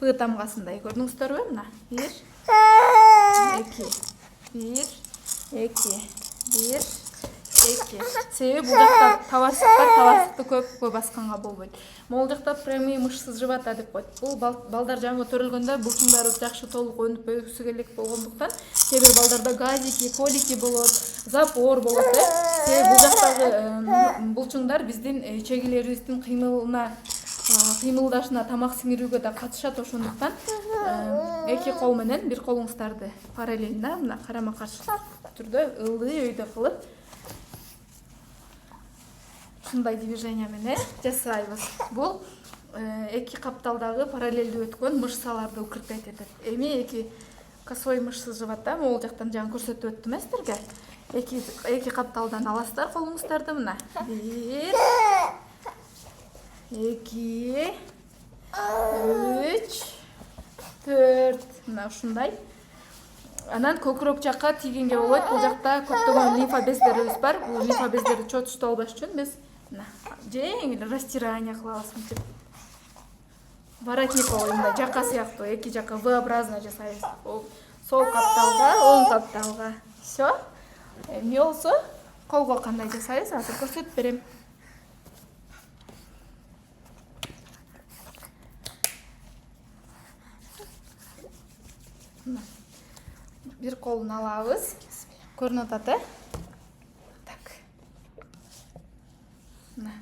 A: П тамгасындай көрдүңүздөрбү? Мына 1 2 1 2 1 2. Себеби бул жакта тавасыкты көп басканга болбойт. Могул жакта прямой мышцсыз живота деп коет. Бул балдар жаңы төрөлгөндө булчуңдары жакшы толук өнүп өсү керек болгондуктан кээ бир балдарда газики, колики болот, запор болот. Себеби бул жактагы булчуңдар биздин чегилерибиздин кыймылдашына, тамак сиңирүүгө да катышат. Ошондуктан эки кол менен бир колуңуздарды параллельно мына карама каршы түрдө ылдый өйдө кылып ушундай движение менен жасайбыз. Бул эки капталдагы параллелдүү өткөн мышцаларды укреплять этет. Эми эки косой мышцсыз животта могул жактан жаңы көрсөтүп өттүм сиздерге. Эки капталдан аласыздар колуңуздарды мына. 1 2 3 4 мына ушундай. Анан көкүрөк жакка тийгенге болбойт. Бул жакта көптөгөн лимфа бездерибиз бар. Бул лимфа бездерди чочуштуу албаш үчүн биз жеңил растирание кылабыз мынтип. Воротниковый мындай жака сыяктуу эки жака V образно жасайбыз. Сол капталга, оң капталга. Всё. Эмне болсо колго кандай жасайбыз азыр көрсөтүп берем. Бир колун алабыз. Көрүнүп атат, Так. Мына.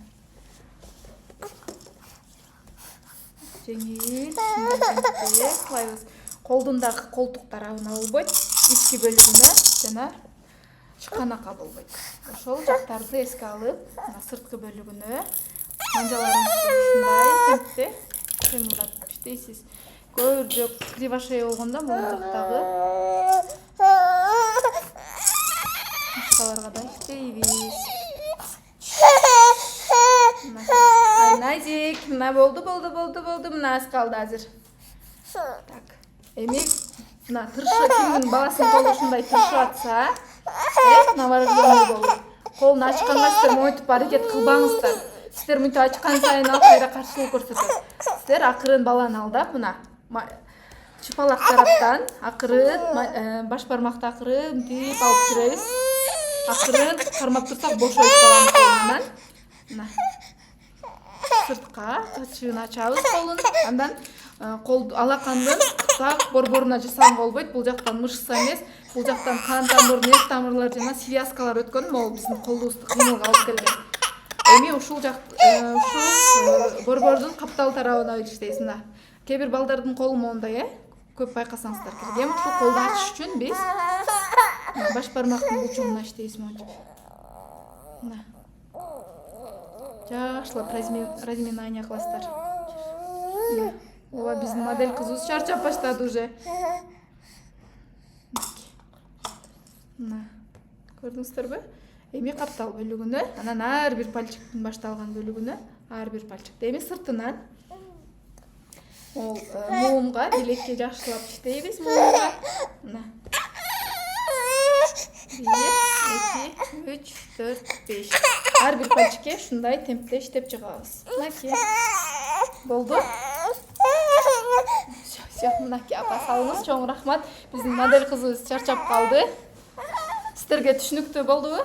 A: Жеңил, кылабыз. Колдун дагы колтук тарабына болбойт, ички бөлүгүнө жана чыканакка болбойт. Ошол жактарды эске алып, мына сырткы бөлүгүнө манжаларыңызды ушундай темпте кыймылдатып иштейсиз. Көбүрөөк кривошея болгондо могул жактагы мышцаларга да иштейбиз. Айнадик, мына болду. Мына аз калды азыр. Так. Эми мына тырышып кимдин баласынын колу ушундай тырышып атса, новорожденный болуп. Колун ачканга сиздер монтип аракет кылбаңыздар. Сиздер мынтип ачкан сайын ал кайра каршылык көрсөтөт. Сиздер акырын баланы алдап, мына чыпалак тараптан акырын баш бармакты акырын мынтип алып киребиз. Акырын кармап турсак бошойт баланын колунан. Мына сыртка качыгын ачабыз колун. Андан алакандын так борборуна жасаган болбойт. Бул жактан мышца эмес, бул жактан кан тамыр, нерв тамырлар жана связкалар өткөн, могул биздин колубузду кыймылга алып келген. Эми ушул борбордун каптал тарабына иштейбиз. Мына кээ бир балдардын колу моундай, көп байкасаңыздар керек. Эми ушул колду ачыш үчүн биз баш бармактын булчугуна иштейбиз монтип. Мына жакшылап разминание кыласыздар. Ооба, биздин модель кызыбыз чарчап баштады уже. Мына көрдүңүздөрбү? Эми каптал бөлүгүнө, анан ар бир пальчиктин башталган бөлүгүнө, ар бир пальчикти эми сыртынан муумга, билекке жакшылап иштейбиз муумга. Мына 1 2 3 4 5. Ар бир пальчикке ушундай темпте иштеп чыгабыз. Мынакей. Болду? Всё, мынакей апа салыңыз, чоң рахмат. Биздин модель кызыбыз чарчап калды. Сиздерге түшүнүктүү болдубу?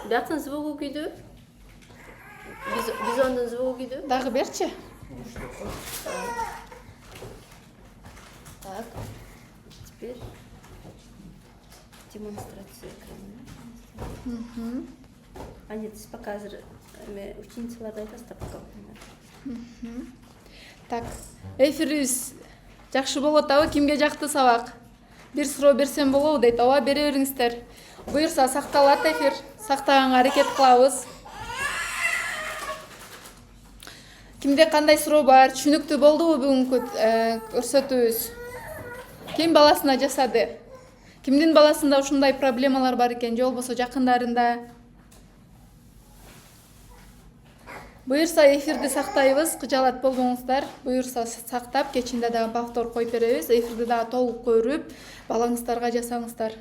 B: Бияктын звугу күйдү. Бизондун звугу күйдү.
A: Дагы берчи.
B: Так. Теперь демонстрация экрана. А нет, сиз пока азыр ученицаларды айтасыз да пока.
A: Так, эфирибиз жакшы болуп атабы? Кимге жакты сабак? Бир суроо берсем болобу дейт. Ооба, бере бериңиздер. Буюрса сакталат эфир. Сактаганга аракет кылабыз. Кимде кандай суроо бар? Түшүнүктүү болдубу бүгүнкү көрсөтүүбүз? Ким баласына жасады? Кимдин баласында ушундай проблемалар бар экен, же болбосо жакындарында? Буюрса эфирди сактайбыз, кыжалат болбоңуздар. Буюрса сактап, кечинде дагы повтор коюп беребиз. Эфирди дагы толук көрүп, балаңыздарга жасаңыздар.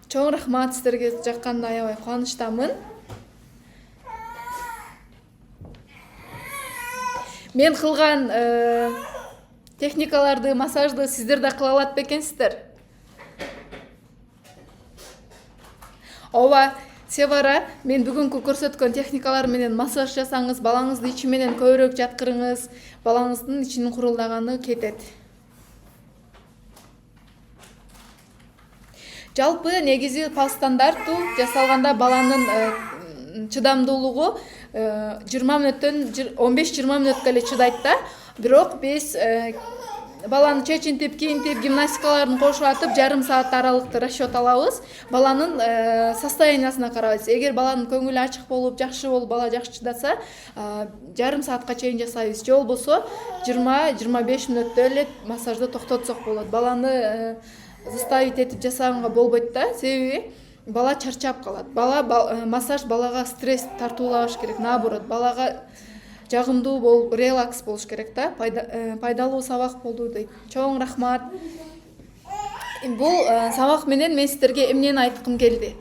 A: Чоң рахмат сиздерге, жакканда аябай кубанычтамын. Мен кылган техникаларды, массажды сиздер да кыла алат бекенсиздер? Ооба, Севара, мен бүгүнкү көрсөткөн техникалар менен массаж жасаңыз, балаңызды ичи менен көбүрөөк жаткырыңыз, балаңыздын ичинин курулдаганы кетет. Жалпы негизи по стандарту жасалганда баланын чыдамдуулугу 20 мүнөттөн 15-20 мүнөткө эле чыдайт да. Бирок биз баланы чечинтип, кийинтип, гимнастикаларын кошуп атып, жарым саат аралыкты расчет алабыз. Баланын состояниясына карабыз. Эгер баланын көңүлү ачык болуп, жакшы болуп, бала жакшы чыдаса, жарым саатка чейин жасайбыз. Же болбосо 20-25 мүнөттө эле массажды токтотсок болот. Баланы заставить этип жасаганга болбойт да. Себеби бала чарчап калат. Массаж балага стресс тартуулабаш керек. Наоборот, балага жагымдуу болуп, релакс болуш керек да. Пайдалуу сабак болду дейт. Чоң рахмат. Бул сабак менен мен сиздерге эмнени айткым келди.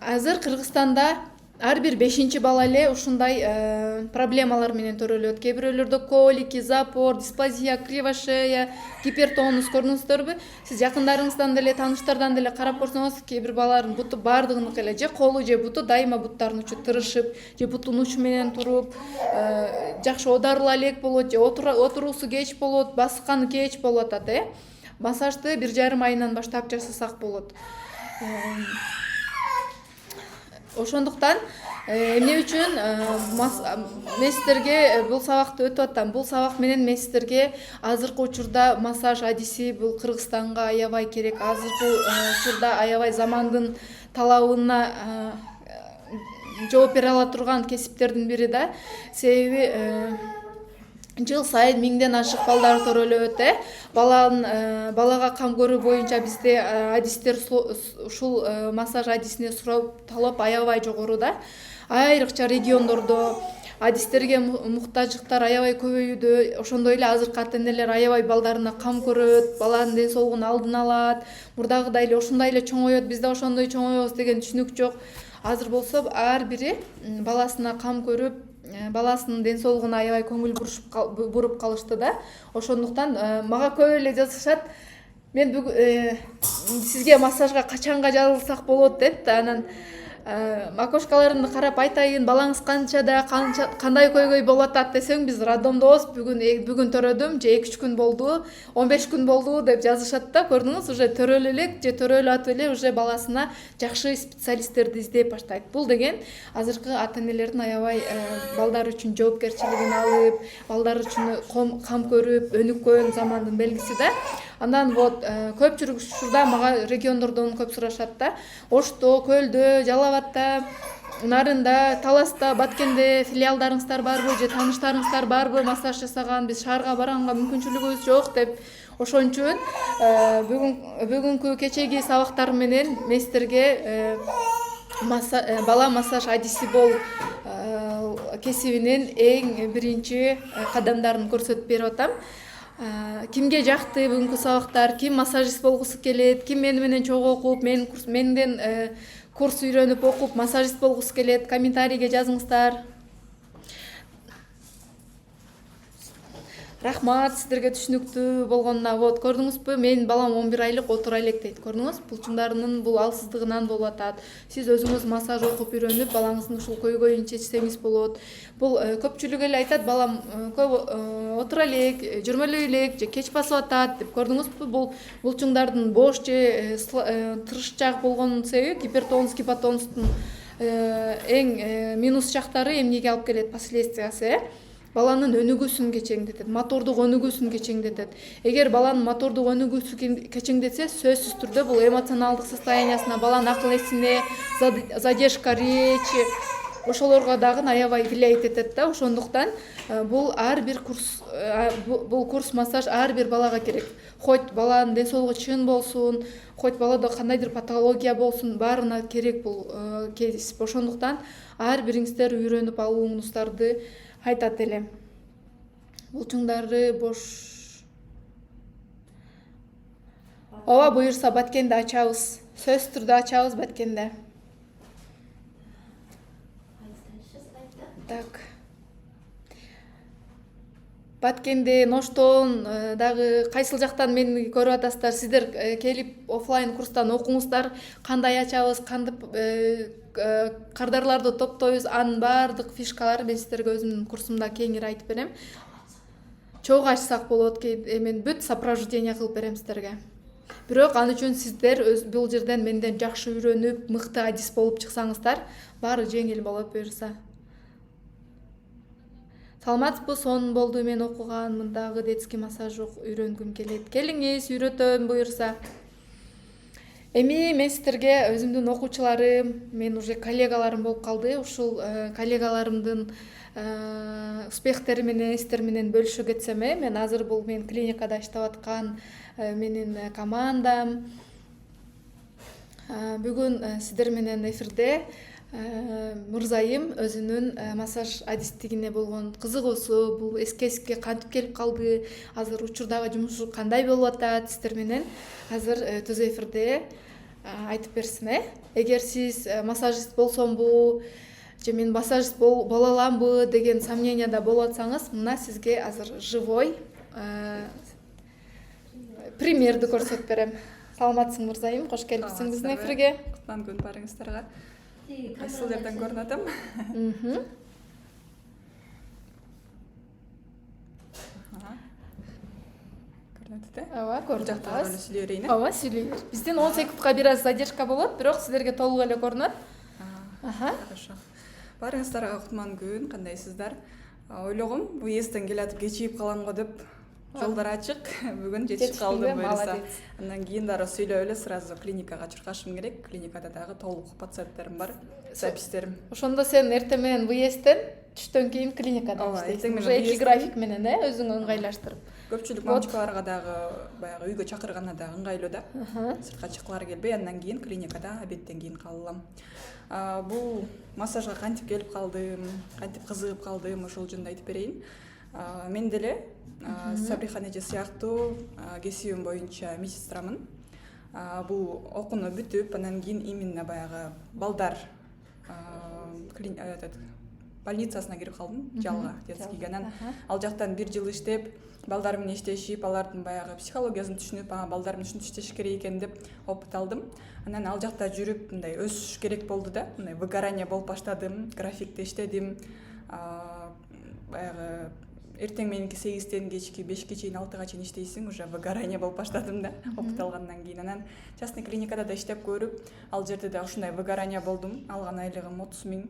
A: Азыр Кыргызстанда ар бир 5-чи бала эле ушундай проблемалар менен төрөлөт. Кээ бирөөлөрдө колики, запор, дисплазия, кривошея, гипертонус көрдүңүздөрбү? Сиз жакындарыңыздан деле, тааныштардан деле карап көрсөңүз, кээ бир балалардын буту бардыгыныкы эле же колу же буту дайыма буттарынын учу тырышып, же бутунун учу менен туруп, жакшы одарыла элек болот, же отуруусу кеч болот, басканы кеч болуп атат, Массажды 1,5 айынан баштап жасасак болот. Ошондуктан эмне үчүн мен сиздерге бул сабакты өтүп атам. Бул сабак менен мен сиздерге азыркы учурда массаж адиси бул Кыргызстанга аябай керек. Азыркы учурда аябай замандын талабына жооп бере ала турган кесиптердин бири да. Себеби жыл сайын 1000ден ашык балдар төрөлөт, балага кам көрүү боюнча бизде адистер ушул массаж адисине суроо талап аябай жогору да. Айрыкча региондордо адистерге муктаждыктар аябай көбөйүүдө. Ошондой эле азыркы ата-энелер аябай балдарына кам көрөт, баланын ден соолугун алдын алат. Мурдагыдай эле ошондой эле чоңоет, бизде ошондой чоңоебуз деген түшүнүк жок. Азыр болсо ар бири баласына кам көрүп, баласынын ден соолугуна аябай көңүл буруп калышты да. Ошондуктан мага көп эле жазышат. Мен сизге массажга качанга жазылсак болот деп, анан макошкаларымды карап айтайын, балаңыз канчада, кандай көйгөй болуп атат десең, биз роддомдобуз, бүгүн төрөдүм, же 2-3 күн болду, 15 күн болду деп жазышат да. Көрдүңүз, уже төрөлө элек, же төрөлүп атып эле уже баласына жакшы специалисттерди издеп баштайт. Бул деген азыркы ата-энелердин аябай балдар үчүн жоопкерчилигин алып, балдар үчүн кам көрүп, өнүккөн замандын белгиси да. Андан көпчүлүк ушурда мага региондордон көп сурашат да. Ошто, Көлдө, Жалалабадта, Нарында, Таласта, Баткенде филиалдарыңыздар барбы, же тааныштарыңыздар барбы массаж жасаган? Биз шаарга барганга мүмкүнчүлүгүбүз жок деп. Ошон үчүн бүгүнкү кечеги сабактар менен мен сиздерге бала массаж адиси бол кесибинин эң биринчи кадамдарын көрсөтүп берип атам. Кимге жакты бүгүнкү сабактар, ким массажист болгусу келет, ким мени менен чогуу окуп, менден курс үйрөнүп окуп массажист болгусу келет, комментарийге жазыңыздар. Рахмат сиздерге түшүнүктүү болгонуна. Көрдүңүзбү, менин балам 11 айлык отура элек дейт. Көрдүңүз, булчуңдарынын бул алсыздыгынан болуп атат. Сиз өзүңүз массаж окуп үйрөнүп, балаңыздын ушул көйгөйүн чечсеңиз болот. Бул көпчүлүк эле айтат, балам көп отура элек, жүрмөлөй элек, же кеч басып атат деп. Көрдүңүзбү, бул булчуңдардын бош же тырышчаак болгонунун себеби гипертонус, гипотонустун эң минус жактары эмнеге алып келет последствиясы, баланын өнүгүүсүн кечеңдетет, мотордук өнүгүүсүн кечеңдетет. Эгер баланын мотордук өнүгүүсү кечеңдетсе, сөзсүз түрдө бул эмоционалдык состояниясына, баланын акыл эсине, задержка речи, ошолорго дагы аябай влиять этет да. Ошондуктан бул ар бир курс бул курс массаж ар бир балага керек. Хоть баланын ден соолугу чын болсун, хоть балада кандайдыр патология болсун, баарына керек бул кесип. Ошондуктан ар бириңиздер үйрөнүп алууңуздарды айтат элем. Булчуңдары бош. Ооба, буюрса Баткенди ачабыз. Сөзсүз түрдө ачабыз Баткенде. Так. Баткенде Ноштон дагы кайсыл жактан мени көрүп атасыздар? Сиздер келип офлайн курстан окуңуздар, кандай ачабыз, кантип кардарларды топтойбуз, анын баардык фишкалары мен сиздерге өзүмдүн курсумда кеңири айтып берем. Чогуу ачсак болот, мен бүт сопровождение кылып берем сиздерге. Бирок ал үчүн сиздер бул жерден менден жакшы үйрөнүп, мыкты адис болуп чыксаңыздар, баары жеңил болот буюрса. Саламатсызбы? Сонун болду мен окуган мындагы детский массаж үйрөнгүм келет. Келиңиз, үйрөтөм буюрса. Эми мен сиздерге өзүмдүн окуучуларым, мен уже коллегаларым болуп калды. Ушул коллегаларымдын успехтери менен, сиздер менен бөлүшө кетсем, мен азыр бул мен клиникада иштеп аткан менин командам. Бүгүн сиздер менен эфирде Мырзайым өзүнүн массаж адистигине болгон кызыгуусу, бул эскесикке кантип келип калды, азыр учурдагы жумушу кандай болуп атат, сиздер менен азыр түз эфирде айтып берсин. Эгер сиз массажист болсомбу же мен массажист боло аламбы деген сомненияда болуп атсаңыз, мына сизге азыр живой примерди көрсөтүп берем. Саламатсың Мырзайым, кош келипсиң биздин эфирге.
E: Кутлан күн барыңыздарга. Кайсыл жерден көрүнүп атам? Көрүнөт да?
A: Ооба, көрүп атабыз.
E: Сүйлөй берейин.
A: Ооба, сүйлөйбүз. Бизден 10 секундка бир аз задержка болот, бирок сиздерге толук эле көрүнөт.
E: Хорошо. Барыңыздарга кутман күн, кандайсыздар? Ойлогом, бу эстен келатып кечигип калам го деп. Жолдор ачык, бүгүн жетишип калдым буюрса. Андан кийин дары сүйлөп эле сразу клиникага чуркашым керек. Клиникада дагы толук пациенттерим бар, запистерим.
A: Ошондо сен эртең менен выездден, түштөн кийин клиникада иштейсиң. Уже эки график менен, өзүңө ыңгайлаштырып.
E: Көпчүлүк мамчаларга дагы баягы үйгө чакырганда дагы ыңгайлуу да. Сыртка чыккылары келбей, андан кийин клиникада обедтен кийин калам. Бул массажга кантип келип калдым, кантип кызыгып калдым, ошол жөнүндө айтып берейин. Мен деле Сабрихан эже сыяктуу кесибим боюнча медсестрамын. Бул окууну бүтүп, андан кийин именно баягы балдар больницасына кирип калдым, жалга детскийге. Анан ал жактан 1 жыл иштеп, балдар менен иштешип, алардын баягы психологиясын түшүнүп, балдар менен ушинтип иштеш керек экен деп опыт алдым. Анан ал жакта жүрүп, мындай өсүш керек болду да. Мындай выгорание болуп баштадым, графикте иштедим. Баягы эртең мененки 8-тен кечки 5-ке чейин 6-га чейин иштейсиң, уже выгорание болуп баштадым да, опыт алгандан кийин. Анан частный клиникада да иштеп көрүп, ал жерде да ушундай выгорание болдум. Алган айлыгым 30 000.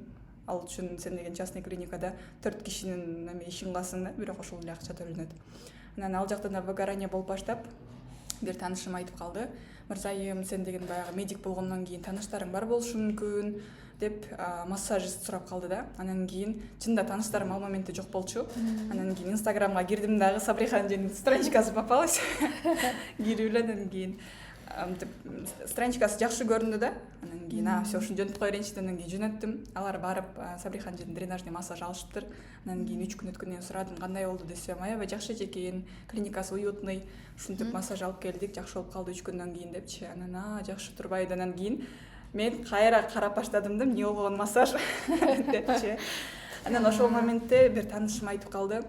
E: Ал үчүн сен деген частный клиникада 4 кишинин ишин кыласың да, бирок ошол эле акча төлөнөт. Анан ал жактан да выгорание болуп баштап, бир таанышым айтып калды. Мырзайым, сен деген баягы медик болгондон кийин тааныштарың бар болушу мүмкүн деп массажист сурап калды да. Анан кийин чында тааныштарым ал моментте жок болчу. Анан кийин Инстаграмга кирдим дагы, Сабрихан эженин страничкасы попалась. Кирип эле анан кийин страничкасы жакшы көрүндү да. Анан кийин всё ушуну жөнөтүп кое берейинчи деп анан кийин жөнөттүм. Алар барып Сабрихан эженин дренажный массаж алышыптыр. Анан кийин 3 күн өткөндөн сурадым, кандай болду десем, аябай жакшы экен, клиникасы уютный, ушинтип массаж алып келдик, жакшы болуп калды 3 күндөн кийин депчи. Анан жакшы турбайбы. Анан кийин мен кайра карап баштадым да, эмне болгон массаж депчи. Анан ошол моментте бир таанышым айтып калды.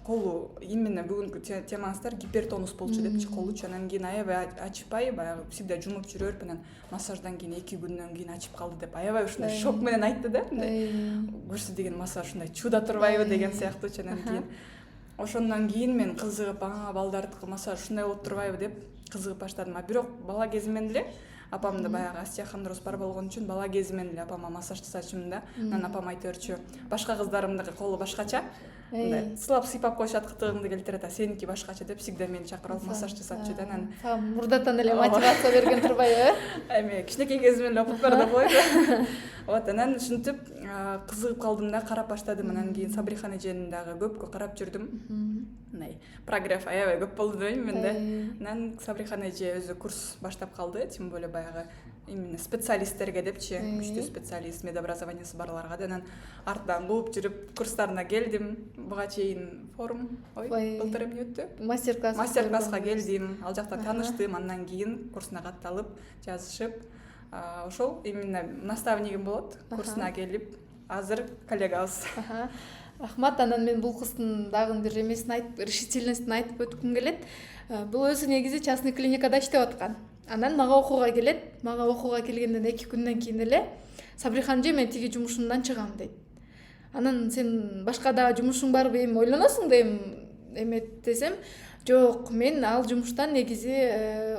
E: Колу именно бүгүнкү темаңыздар гипертонус болчу депчи, колучу. Анан кийин аябай ачпай, баягы всегда жумуп жүрөп, анан массаждан кийин 2 күндөн кийин ачып калды деп аябай ушундай шок менен айтты да. Көрсө деген массаж ушундай чуда турбайбы деген сыяктуучу. Анан кийин ошондон кийин мен кызыгып, балдардыкы массаж ушундай болуп турбайбы деп кызыгып баштадым. Бирок бала кезимден эле апамда баягы остеохондроз бар болгон үчүн бала кезимден эле апама массаж жасачумун да. Анан апам айта берчү, башка кыздарымдыкы колу башкача, мындай сылап сыйпап коюшат, кытыгыңды келтирет, сеники башкача деп всегда мени чакырып массаж жасатчу да. Анан
A: мурдатан эле мотивация берген турбайбы?
E: Эми кичинекей кезимден эле окуп бар деп коет. Вот, анан ушинтип кызыгып калдым да, карап баштадым. Анан кийин Сабрихан эжени дагы көпкө карап жүрдүм. Мындай прогресс аябай көп болду дейм мен да. Анан Сабрихан эже өзү курс баштап калды, тем более баягы именно специалисттерге депчи, күчтүү специалист медобразованиясы барларга да. Анан артынан кууп жүрүп курстарына келдим. Буга чейин форум, былтыр эмне өттү? Мастер-класска келдим. Ал жакта таныштым, андан кийин курсуна катталып, жазышып, ошол именно наставнигим болот. Курсуна келип, азыр коллегабыз.
A: Рахмат. Анан мен бул кыздын дагы бир эмесин айтып, решительностун айтып өткүм келет. Бул өзү негизи частный клиникада иштеп аткан. Анан мага окууга келет. Мага окууга келгенден 2 күндөн кийин эле Сабрихан эже, мен тиги жумушумдан чыгам дейт. Анан сен башка дагы жумушуң барбы, эми ойлоносуң дейм, эме десем, жок, мен ал жумуштан негизи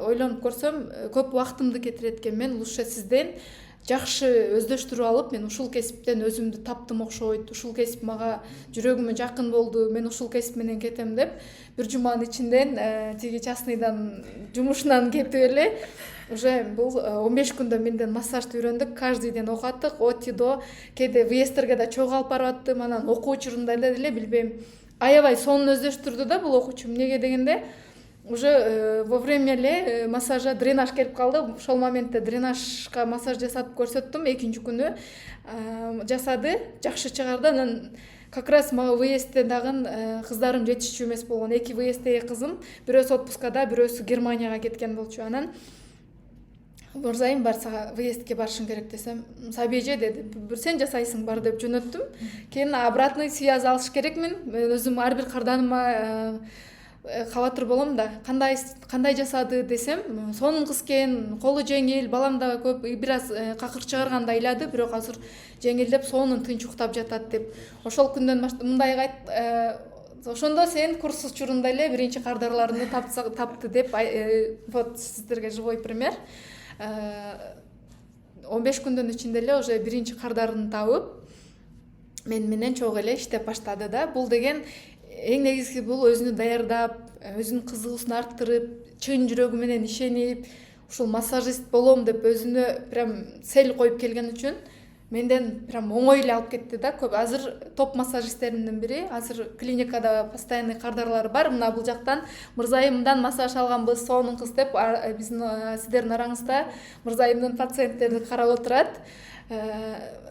A: ойлонуп көрсөм көп убактымды кетирет экенмин. Лучше сизден жакшы өздөштүрүп алып, мен ушул кесиптен өзүмдү таптым окшойт, ушул кесип мага жүрөгүмө жакын болду, мен ушул кесип менен кетем деп, бир жуманын ичинден тиги частныйдан жумушунан кетип эле уже бул 15 күндө менден массажды үйрөндүк, каждый день окуаттык, от и до, кээде выездтерге да чогуу алып барып анан окуу учурунда деле билбейм, аябай сонун өздөштүрдү да бул окуучум. Эмнеге дегенде, уже во время эле массажа дренаж келип калды. Ошол моментте дренажга массаж жасатып көрсөттүм, 2-нчи күнү жасады, жакшы чыгарды. Анан как раз мага выездде дагы кыздарым жетишчү эмес болгон. 2 выезддеги кызым, бирөөсү отпускада, бирөөсү Германияга кеткен болчу. Анан Мырзайым, бар, сага выездке барышың керек десем, Саби эже деди, бир сен жасайсың, бар деп жөнөттүм. Кийин обратный связь алыш керекмин. Мен өзүм ар бир карданыма кабатыр болом да, кандай жасады десем, сонун кыз экен, колу жеңил, балам да көп, бир аз какыр чыгарганда ыйлады, бирок азыр жеңилдеп сонун тынч уктап жатат деп. Ошол күндөн мындай ошондо сен курс учурунда эле биринчи кардарларыңды тапты деп, вот сиздерге живой пример. 15 күндөн ичинде эле уже биринчи кардарын табып, мен менен чогуу эле иштеп баштады да. Бул деген эң негизги бул өзүнү даярдап, өзүнүн кызыгуусун арттырып, чын жүрөгү менен ишенип, ушул массажист болом деп өзүнө прям цель коюп келген үчүн менден прям оңой эле алып кетти да. Көп азыр топ массажисттеримдин бири, азыр клиникада постоянный кардарлары бар. Мына бул жактан Мырзайымдан массаж алганбыз, сонун кыз деп, биздин сиздердин араңызда Мырзайымдын пациенттери карап отурат.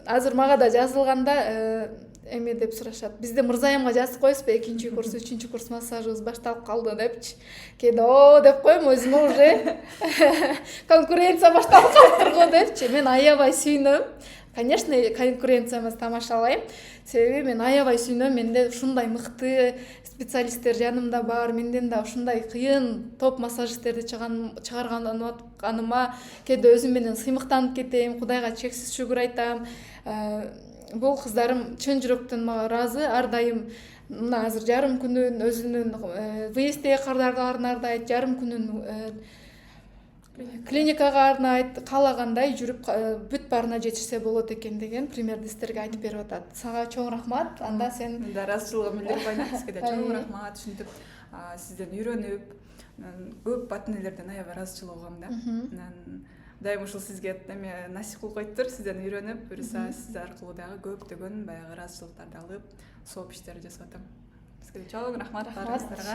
A: Азыр мага да жазылганда эме деп сурашат. Бизде Мырзайымга жазып коесузбу, 2-нчи курс, 3-нчи курс массажыбыз башталып калды депчи. Кээде о деп коем, өзүмө уже конкуренция башталып калыптыр го депчи. Мен аябай сүйүнөм. Конечно, конкуренциябызды тамашалайм. Себеби мен аябай сүйүнөм. Менде ушундай мыкты специалисттер жанымда бар. Менден да ушундай кыйын топ массажисттерди чыгарганыма кээде өзүм менен сыймыктанып кетем. Кудайга чексиз шүгүр айтам. Бул кыздарым чын жүрөктөн мага ыраазы. Ар дайым мына азыр жарым күнүн өзүнүн выезддеги кардарларына арнайт, жарым күнүн клиникага арнайт, каалагандай жүрүп бүт баарына жетишсе болот экен деген примерди сиздерге айтып берип атат. Сага чоң рахмат. Анда сен
E: да ыраазычылыгым билдирип сизге да чоң рахмат. Ушинтип сизден үйрөнүп, көп батынелерден аябай ыраазычылык да. Анан дайым ушул сизге эме насип кылып коюптур, сизден үйрөнүп, буюрса сиз аркылуу дагы көптөгөн баягы ыраазычылыктарды алып, сооп иштер жасап атам. Сизге чоң рахмат баарыңыздарга.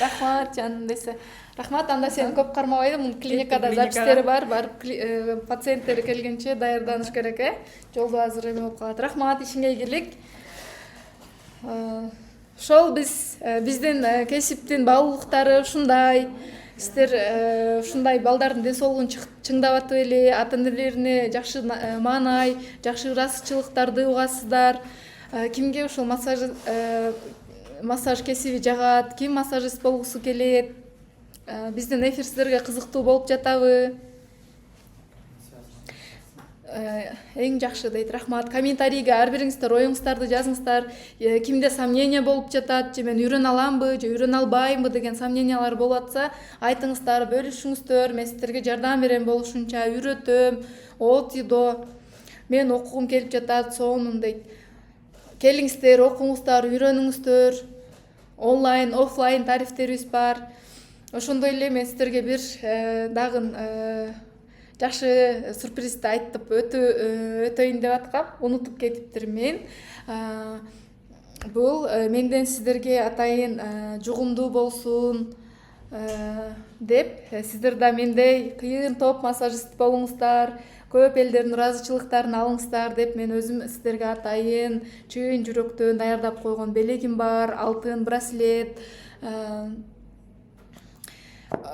A: Рахмат жаным десе. Рахмат. Анда сен көп кармабай, мун клиникада запистери бар, барып пациенттери келгенче даярданыш керек, жолдо азыр эме болуп калат. Рахмат, ишиңе ийгилик. Ошол биздин кесиптин баалуулуктары ушундай. Сиздер ушундай балдардын ден соолугун чыңдап атып эле, ата-энелерине жакшы маанай, жакшы ыраазычылыктарды угасыздар. Кимге ушул массаж кесиби жагат, ким массажист болгусу келет, биздин эфир сиздерге кызыктуу болуп жатабы? Эң жакшы дейт. Рахмат. Комментарийге ар бириңиздер оюңуздарды жазыңыздар. Кимде сомнение болуп жатат, же мен үйрөнө аламбы, же үйрөнө албаймбы деген сомнениялар болуп атса, айтыңыздар, бөлүшүңүздөр. Мен сиздерге жардам берем болушунча, үйрөтөм. От и до. Мен окугум келип жатат, сонун дейт. Келиңиздер, окуңуздар, үйрөнүңүздөр. Онлайн, офлайн тарифтерибиз бар. Ошондой эле мен сиздерге бир дагы жакшы сюрпризди айтып өтөйүн деп аткам, унутуп кетиптирмин. Бул менден сиздерге атайын жугумдуу болсун деп, сиздер да мендей кыйын топ массажист болуңуздар, көп элдердин ыраазычылыктарын алыңыздар деп мен өзүм сиздерге атайын чын жүрөктөн даярдап койгон белегим бар, алтын браслет.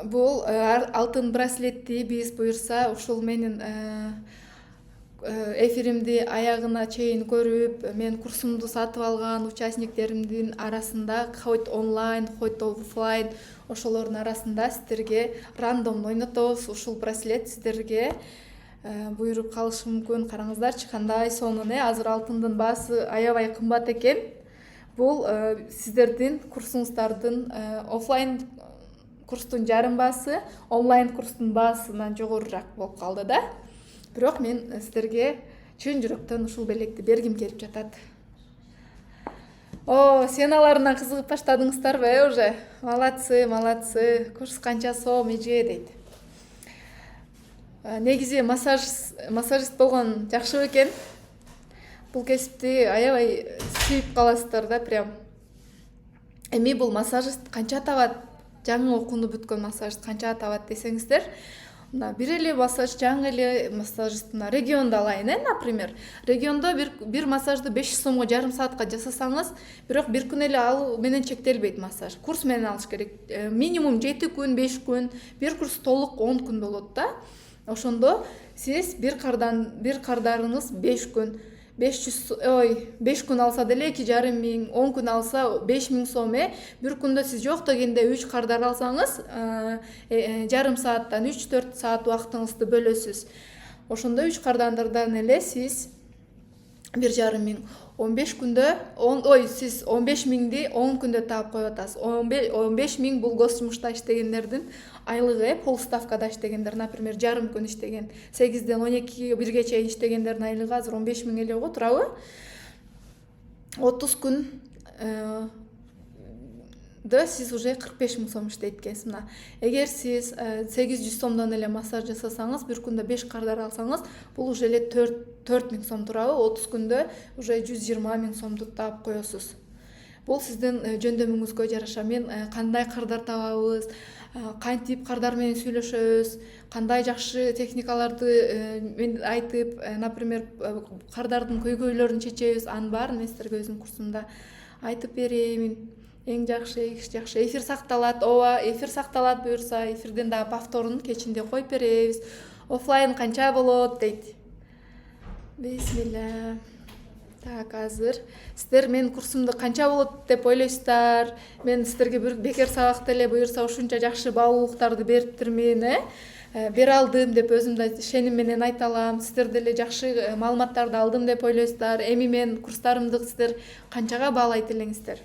A: Бул алтын браслетти биз буюрса ушул менин эфиримди аягына чейин көрүп, мен курсумду сатып алган участниктеримдин арасында хоть онлайн, хоть оффлайн ошолордун арасында сиздерге рандомно ойнотобуз. Ушул браслет сиздерге буйруп калышы мүмкүн. Караңыздарчы кандай сонун. Азыр алтындын баасы аябай кымбат экен. Бул сиздердин курсуңуздардын оффлайн курстун жарым баасы, онлайн курстун баасынан жогорураак болуп калды да. Бирок мен сиздерге чын жүрөктөн ушул белекти бергим келип жатат. Сеналарынан кызыгып баштадыңыздарбы уже? Молодцы. Курс канча сом эже дейт. Негизи массажист болгон жакшы экен. Бул кесипти аябай сүйүп каласыздар да прям. Эми бул массажист канча табат? Жаңы окууну бүткөн массажист канча табат десеңиздер, мына бир эле жаңы эле массажист мына региондо алайын, например. Региондо бир массажды 500 сомго жарым саатка жасасаңыз, бирок бир күн эле алуу менен чектелбейт массаж. Курс менен алыш керек. Минимум 7 күн, 5 күн, бир курс толук 10 күн болот да. Ошондо сиз бир кардарыңыз 5 күн, 5 күн алса деле 2,5 миң, 10 күн алса 5,000 сом. Бир күндө сиз жок дегенде 3 кардар алсаңыз, жарым сааттан 3-4 саат убактыңызды бөлөсүз. Ошондо 3 кардандардан эле сиз 1,5 миң, 15 күндө, сиз 15 миңди 10 күндө таап коюп атасыз. 15 миң бул госжумушта иштегендердин айлыгы, полставкада иштегендер, например, жарым күн иштеген, 8-ден 12-ге 1-ге чейин иштегендердин айлыгы азыр 15 миң эле го турабы? 30 күн сиз уже 45 миң сом иштейт экенсиз. Мына эгер сиз 800 сомдон эле массаж жасасаңыз, бир күндө 5 кардар алсаңыз, бул уже эле 4 миң сом турабы? 30 күндө уже 120 миң сомду таап коесуз. Бул сиздин жөндөмүңүзгө жараша. Мен кандай кардар табабыз, кантип кардар менен сүйлөшөбүз, кандай жакшы техникаларды мен айтып, например, кардардын көйгөйлөрүн чечебиз, анын баарын мен сиздерге өзүмдүн курсумда айтып берейин. Эң жакшы, эфир сакталат. Эфир сакталат буюрса, эфирдин дагы повторун кечинде коюп беребиз. Оффлайн канча болот дейт. Бисмилля. Так, азыр сиздер мен курсумду канча болот деп ойлойсуздар? Мен сиздерге бекер сабакта эле буюрса ушунча жакшы баалуулуктарды бериптирмин, бере алдым деп өзүмдө ишеним менен айта алам. Сиздер деле жакшы маалыматтарды алдым деп ойлойсуздар. Эми мен курстарымды сиздер канчага баалайт элеңиздер?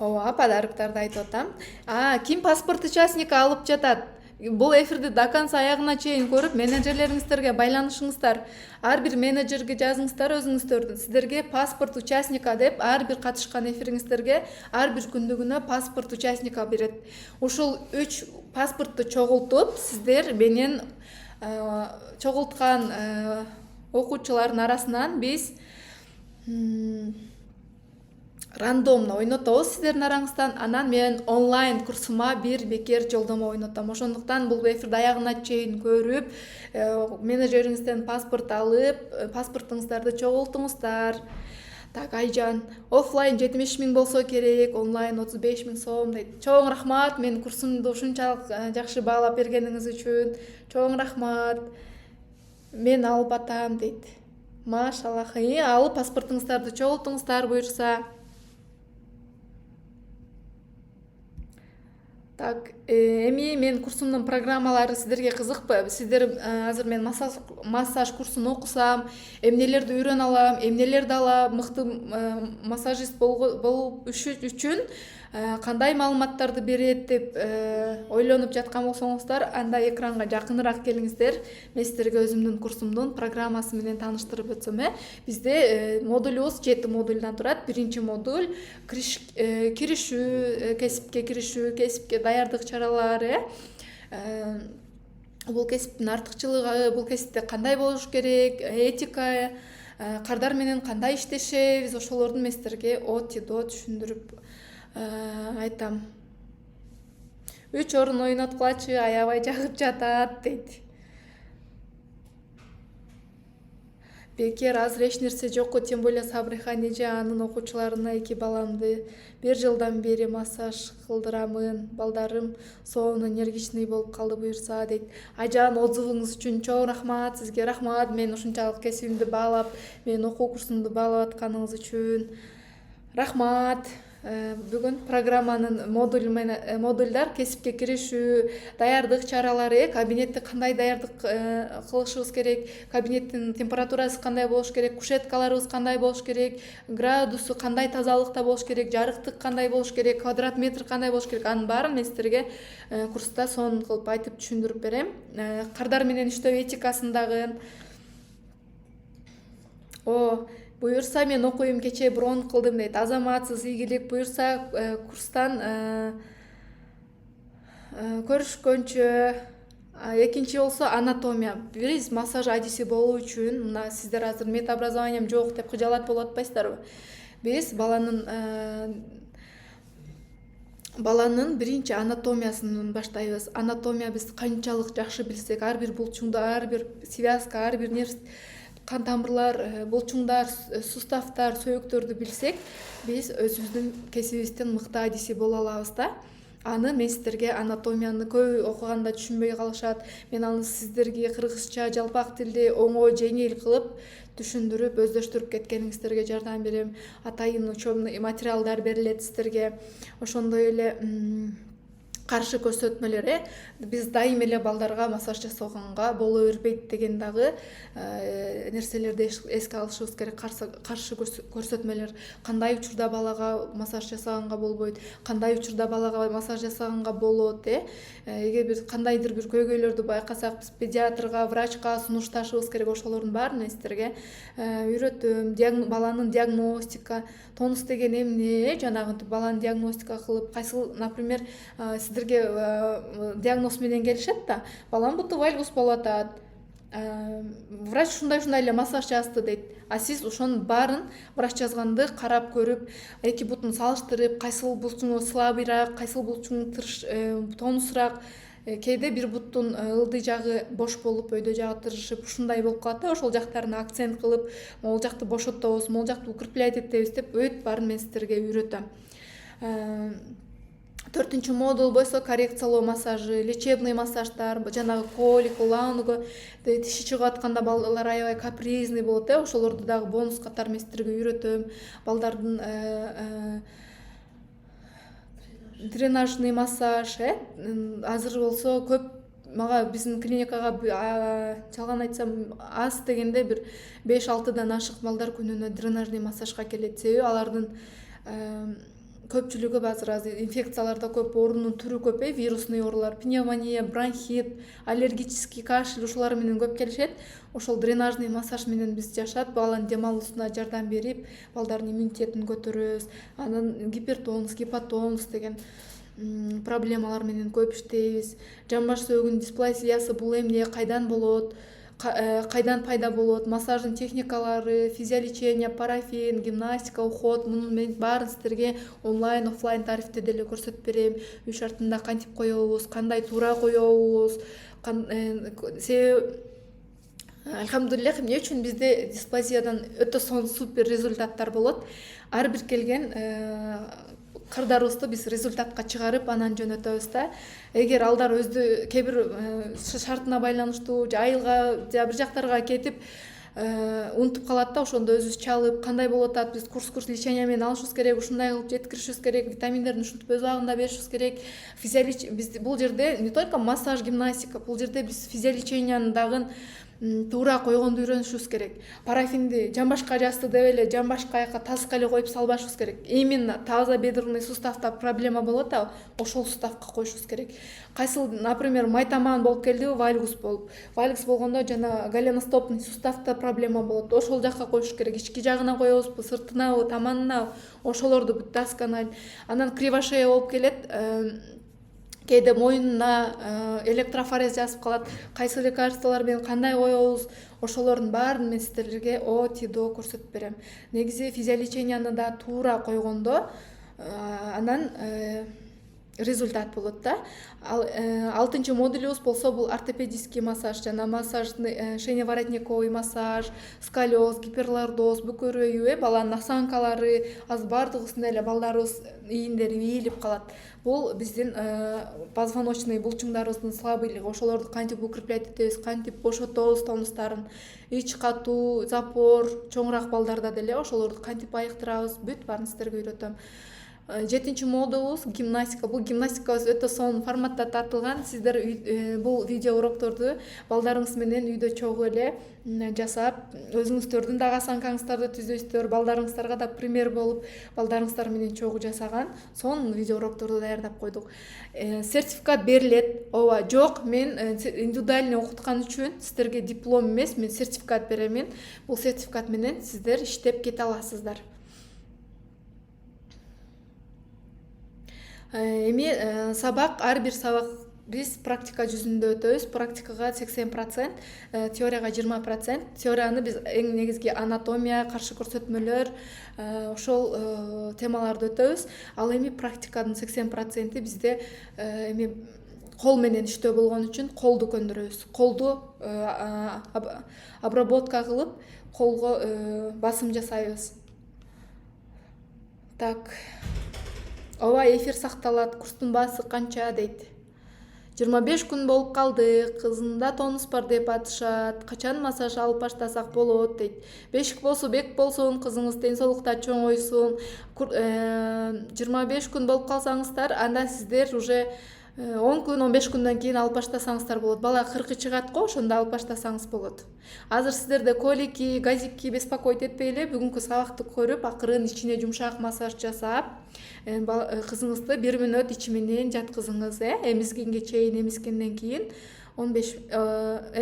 A: Подароктарды айтып атам. Ким паспорт участника алып жатат? Бул эфирди до конца аягына чейин көрүп, менеджерлериңиздерге байланышыңыздар. Ар бир менеджерге жазыңыздар өзүңүздөрдүн. Сиздерге паспорт участника деп ар бир катышкан эфириңиздерге ар бир күндүгүнө паспорт участника берет. Ушул 3 паспортду чогултуп, сиздер менен чогулткан окуучулардын арасынан биз рандомно ойнотобуз сиздердин араңыздан. Анан мен онлайн курсума бир бекер жолдомо ойнотом. Ошондуктан бул эфирди аягына чейин көрүп, менеджериңизден паспорт алып, паспортуңуздарды чогултуңуздар. Так, Айжан, оффлайн 70 миң болсо керек, онлайн 35 миң сом дейт. Чоң рахмат, мен курсумду ушунчалык жакшы баалап бергениңиз үчүн. Чоң рахмат. Мен алып атам дейт. Машаллах. Алып паспортуңуздарды чогултуңуздар буюрса. Так, эми мен курсумдун программалары сиздерге кызыкпы? Сиздер азыр мен массаж курсун окусам, эмнелерди үйрөнө алам, эмнелерди алам, мыкты массажист болуп үчүн кандай маалыматтарды берет деп ойлонуп жаткан болсоңуздар, анда экранга жакыныраак келиңиздер. Мен сиздерге өзүмдүн курсумдун программасы менен тааныштырып өтсөм, бизде модулубуз 7 модулдан турат. Биринчи модуль киришүү, кесипке киришүү, кесипке даярдык чаралары. Бул кесиптин артыкчылыгы, бул кесипте кандай болуш керек, этика, кардар менен кандай иштешебиз, ошолордун мен сиздерге отидо түшүндүрүп айтам. 3 орун ойноткулачы, аябай жагып жатат дейт. Бекер, азыр эч нерсе жокку, тем более Сабрихан эже анын окуучуларына 2 баламды 1 жылдан бери массаж кылдырамын. Балдарым сонун энергичный болуп калды буюрса дейт. Айжан, отзывыңыз үчүн чоң рахмат, сизге рахмат. Мен ушунчалык кесибимди баалап, менин окуу курсумду баалап атканыңыз үчүн рахмат. Бүгүн программанын модульдар кесипке киришүү, даярдык чаралары, кабинетти кандай даярдык кылышыбыз керек, кабинеттин температурасы кандай болуш керек, кушеткаларыбыз кандай болуш керек, градусу кандай тазалыкта болуш керек, жарыктык кандай болуш керек, квадрат метр кандай болуш керек, анын баарын мен сиздерге курста сонун кылып айтып түшүндүрүп берем. Кардар менен иштөө этикасын дагы. Буюрса, мен окуйм, кечээ брон кылдым дейт. Азаматсыз, ийгилик буюрса, курстан көрүшкөнчө. Экинчи болсо анатомия. Биз массаж адиси болуу үчүн, мына сиздер азыр метаобразованием жок деп кыжалат болуп атпайсыздарбы? Биз баланын биринчи анатомиясынан баштайбыз. Анатомия биз канчалык жакшы билсек, ар бир булчуңду, ар бир связка, ар бир нерв, кан тамырлар, булчуңдар, суставтар, сөөктөрдү билсек, биз өзүбүздүн кесибибиздин мыкты адиси боло алабыз да. Аны мен сиздерге анатомияны көп окуганда түшүнбөй калышат. Мен аны сиздерге кыргызча, жалпак тилде оңой, жеңил кылып түшүндүрүп, өздөштүрүп кеткениңиздерге жардам берем. Атайын учебный материалдар берилет сиздерге. Ошондой эле каршы көрсөтмөлөр, биз дайым эле балдарга массаж жасаганга боло бербейт деген дагы нерселерди эске алышыбыз керек. Каршы көрсөтмөлөр, кандай учурда балага массаж жасаганга болбойт, кандай учурда балага массаж жасаганга болот. Эгер бир кандайдыр бир көйгөйлөрдү байкасак, биз педиатрга, врачка сунушташыбыз керек. Ошолордун баарын мен сиздерге үйрөтөм. Баланын диагностика, тонус деген эмне, жанагынтип баланы диагностика кылып, кайсыл, например, сиздерге диагноз менен келишет да, балам буту вальгус болуп атат, врач ушундай эле массаж жазды дейт. А сиз ошонун баарын врач жазганды карап көрүп, эки бутун салыштырып, кайсыл булчуң слабыйраак, кайсыл булчуң тонусураак, кээде бир буттун ылдый жагы бош болуп, өйдө жагы тырышып, ушундай болуп калат да, ошол жактарына акцент кылып, могул жакты бошотобуз, могул жакты укреплять этебиз деп өт баарын мен сиздерге үйрөтөм. 4-нчү модуль болсо коррекциялоо массажы, лечебный массаждар, жанагы колик, ланго, тиши чыгып атканда балдар аябай капризный болот, ошолорду дагы бонус катары мен сиздерге үйрөтөм. Балдардын дренажный массаж, азыр болсо көп, мага биздин клиникага жалган айтсам аз дегенде бир 5-6дан ашык балдар күнүнө дренажный массажга келет. Себеби алардын көпчүлүгү азыр инфекцияларда көп, оорунун түрү көп, вирусный оорулар, пневмония, бронхит, аллергический кашель ушулар менен көп келишет. Ошол дренажный массаж менен биз жашап, баланын дем алуусуна жардам берип, балдардын иммунитетин көтөрөбүз. Анан гипертонус, гипотонус деген проблемалар менен көп иштейбиз. Жамбаш сөөгүнүн дисплазиясы бул эмне, кайдан болот, кайдан пайда болот, массаждын техникалары, физиолечение, парафин, гимнастика, уход, мунун мен баарын сиздерге онлайн, офлайн тарифте деле көрсөтүп берем. Үй шартында кантип коебуз, кандай туура коебуз, себеби алхамдулиллах, эмне үчүн бизде дисплазиядан өтө супер результаттар болот. Ар бир келген кырдарыбызды биз результатка чыгарып анан жөнөтөбүз да. Эгер алдар өзү кээ бир шартына байланыштуу же айылга же бир жактарга кетип унутуп калат да, ошондо өзүбүз чалып, кандай болуп атат, биз курс лечения менен алышыбыз керек, ушундай кылып жеткиришибиз керек, витаминдерин ушинтип өз убагында беришибиз керек. Биз бул жерде не только массаж, гимнастика, бул жерде биз физиолечениянын дагы туура койгонду үйрөнүшүбүз керек. Парафинди жамбашка жасты деп эле жамбашка аяка таска эле коюп салбашыбыз керек. Именно тазобедренный суставда проблема болот да, ошол суставка коюшубуз керек. Кайсыл, например, майтаман болуп келдиби, вальгус болуп. Вальгус болгондо жана голеностопный суставда проблема болот. Ошол жакка коюш керек. Ички жагына коебузбу, сыртынабы, таманынабы, ошолорду бүт досконально. Анан кривошея болуп келет. Кээде моюнуна электрофорез жазып калат. Кайсы лекарстволор менен кандай коебуз, ошолордун баарын мен сиздерге ОТИДО көрсөтүп берем. Негизи физиолеченияны да туура койгондо анан результат болот да. 6-чы модулубуз болсо бул ортопедический массаж жана массажный шейно-воротниковый массаж, сколиоз, гиперлордоз, бүкөрөйү, баланын осанкалары, азыр баардыгысында эле балдарыбыз ийиндери ийилип калат. Бул биздин позвоночный булчуңдарыбыздын слабыйлыгы. Ошолорду кантип укреплять этебиз, кантип бошотобуз тонустарын, ич катуу, запор, чоңураак балдарда деле ошолорду кантип айыктырабыз, бүт баарын сиздерге үйрөтөм. 7-чи модулубуз гимнастика. Бул гимнастикабыз өтө сонун форматта тартылган. Сиздер бул видео урокторду балдарыңыз менен үйдө чогуу эле жасап, өзүңүздөрдүн дагы осанкаңыздарды түзөйсүздөр, балдарыңыздарга да пример болуп, балдарыңыздар менен чогуу жасаган сонун видео урокторду даярдап койдук. Сертификат берилет. Ооба, жок, мен индивидуальный окуткан үчүн сиздерге диплом эмес, мен сертификат берем. Бул сертификат менен сиздер иштеп кете аласыздар. Эми сабак, ар бир сабак биз практика жүзүндө өтөбүз. Практикага 80%, теорияга 20%. Теорияны биз эң негизги анатомия, каршы көрсөтмөлөр, ошол темаларды өтөбүз. Ал эми практиканын 80% бизде эми кол менен иштөө болгон үчүн колду көндүрөбүз. Колду обработка кылып, колго басым жасайбыз. Так. Ооба, эфир сакталат. Курстун баасы канча дейт. 25 күн болуп калды. Кызында тонус бар деп атышат. Качан массаж алып баштасак болот дейт. Бешик болсо бек болсун, кызыңыз ден соолукта чоңойсун. 25 күн болуп калсаңыздар, анда сиздер уже 10 күн, 15 күндөн кийин алып баштасаңыздар болот. Бала 40 чыгат го, ошондо алып баштасаңыз болот. Азыр сиздерде колики, газики беспокоить этпей эле бүгүнкү сабакты көрүп, акырын ичине жумшак массаж жасап, кызыңызды 1 мүнөт ичи менен жаткызыңыз, эмискенге чейин, эмискенден кийин 15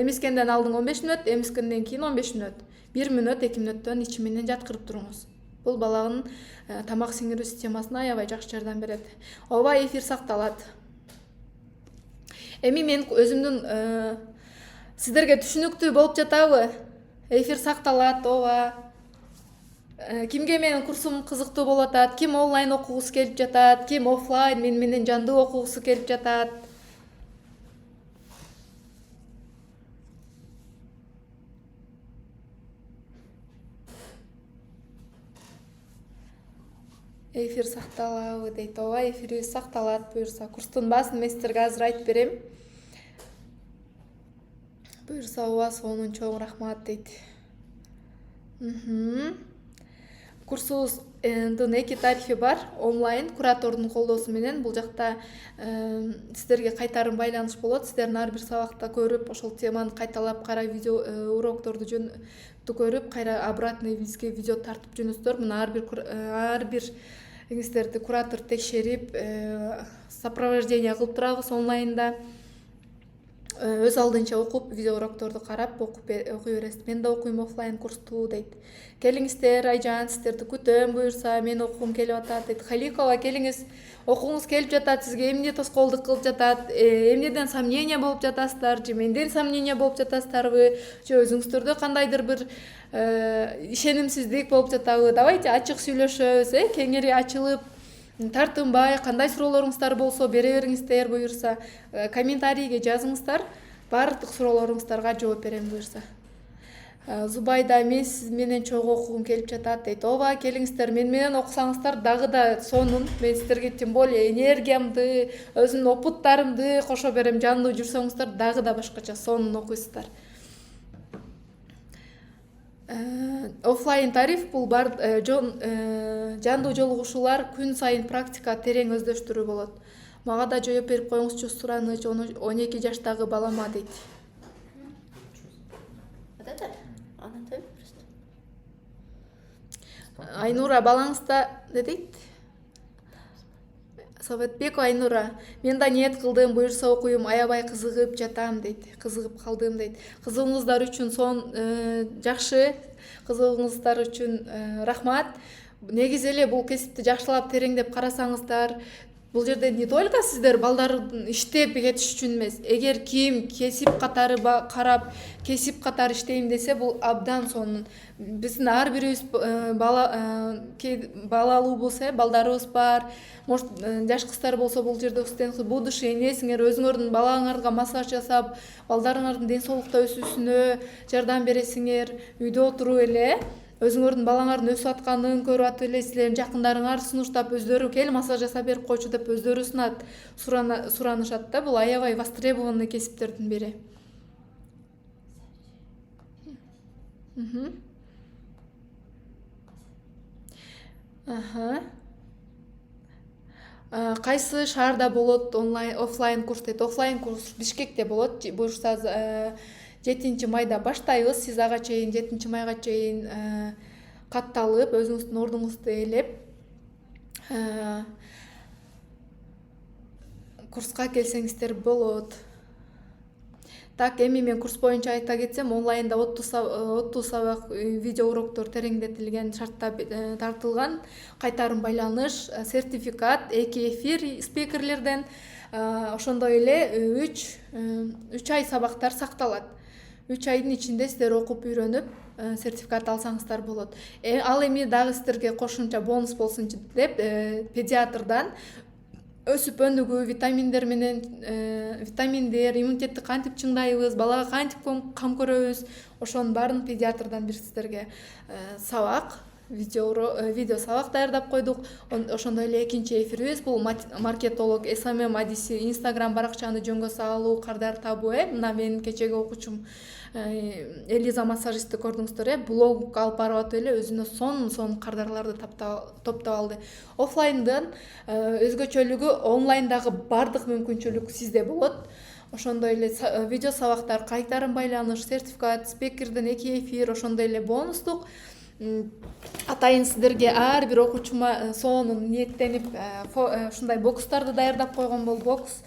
A: эмискенден алдын 15 мүнөт, эмискенден кийин 15 мүнөт. 1 мүнөт, 2 мүнөттөн ичи менен жаткырып туруңуз. Бул баланын тамак сиңирүү системасына аябай жакшы жардам берет. Ооба, эфир сакталат. Эми мен өзүмдүн сиздерге түшүнүктүү болуп жатабы? Эфир сакталат, ооба. Кимге менин курсум кызыктуу болуп атат, ким онлайн окугусу келип жатат, ким офлайн менен жандуу окугусу келип жатат. Эфир сакталабы дейт. Ооба, эфирибиз сакталат буюрса. Курстун баасын мен сиздерге азыр айтып берем. Буюрса, ооба, сонун чоң рахмат дейт. Курсубуздун 2 тарифи бар. Онлайн куратордун колдоосу менен бул жакта сиздерге кайтарым байланыш болот. Сиздердин ар бир сабакта көрүп, ошол теманы кайталап кара видео урокторду көрүп, кайра обратный бизге видео тартып жүрүңүздөр. Мына ар бир эңиздерди куратор текшерип, сопровождение кылып турабыз онлайнда. Өз алдынча окуп, видео урокторду карап, окуй бересиз. Мен да окуйм офлайн курсту дейт. Келиңиздер, Айжан, сиздерди күтөм буюрса, мен окугум келип атат дейт. Халикова, келиңиз, окугуңуз келип жатат, сизге эмне тоскоолдук кылып жатат, эмнеден сомнение болуп жатасыздар, же менден сомнение болуп жатасыздарбы, же өзүңүздөрдө кандайдыр бир ишенимсиздик болуп жатабы? Давайте ачык сүйлөшөбүз, кеңири ачылып, тартынбай, кандай суроолоруңуздар болсо бере бериңиздер буюрса, комментарийге жазыңыздар, баардык суроолоруңуздарга жооп берем буюрса. Зубайда, мен сиз менен чогуу окугум келип жатат дейт. Ооба, келиңиздер, мен менен окусаңыздар дагы да сонун. Мен сиздерге тем более энергиямды, өзүмдүн опыттарымды кошо берем. Жандуу жүрсөңүздөр дагы да башкача сонун окуйсуздар. Офлайн тариф бул бар жандуу жолугушуулар күн сайын практика терең өздөштүрүү болот. Мага да жооп берип коюңузчу, Сураныч 12 жаштагы балама дейт. Айнура балаңызда не дейт? Советбекова Айнура. Мен да ниет кылдым, буюрса окуйм, аябай кызыгып жатам дейт. Кызыгып калдым дейт. Кызыгыңыздар үчүн жакшы. Кызыгыңыздар үчүн рахмат. Негизи эле бул кесипти жакшылап тереңдеп карасаңыздар, бул жерде не только сиздер балдардын иштеп кетиш үчүн эмес. Эгер ким кесип катары карап, кесип катары иштейм десе, бул абдан сонун. Биздин ар бирибиз балалуубуз, балдарыбыз бар. Может, жаш кыздар болсо бул жерде будущее энесиңер, өзүңөрдүн балаңарга массаж жасап, балдарыңардын ден соолукта өсүүсүнө жардам бересиңер. Үйдө отуруп эле өзүңөрдүн балаңардын өсүп атканын көрүп атып эле силердин жакындарыңар сунуштап өздөрү кел массаж жасап берип койчу деп өздөрү суранышат да. Бул аябай востребованный кесиптердин бири. Кайсы шаарда болот онлайн, офлайн курс дейт? Офлайн курс Бишкекте болот. Буюрса 7-майда баштайбыз. Сиз ага чейин 7-майга чейин катталып, өзүңүздүн ордуңузду ээлеп, курска келсеңиздер болот. Так, эми мен курс боюнча айта кетсем, онлайнда 30 сабак видео уроктор тереңдетилген шартта тартылган. Кайтарым байланыш, сертификат, 2 эфир спикерлерден, ошондой эле 3 ай сабактар сакталат. 3 айдын ичинде сиздер окуп үйрөнүп, сертификат алсаңыздар болот. Ал эми дагы сиздерге кошумча бонус болсун деп, педиатрдан өсүп өнүгүү, витаминдер, иммунитетти кантип чыңдайбыз, балага кантип кам көрөбүз, ошонун баарын педиатрдан бир сиздерге сабак, видео сабак даярдап койдук. Ошондой эле экинчи эфирибиз бул маркетолог SMM Адиси Instagram баракчаны жөнгө салуу, кардар табуу. Мына менин кечеги окуучум Элиза массажистти көрдүңүздөр, блог алып барып атып эле өзүнө сонун кардарларды топтоп алды. Офлайндын өзгөчөлүгү онлайндагы бардык мүмкүнчүлүк сизде болот. Ошондой эле видео сабактар, кайтарым байланыш, сертификат, спикерден 2 эфир, ошондой эле бонустук. Атайын сиздерге ар бир окуучума сонун ниеттенип ушундай бокстарды даярдап койгон бокс,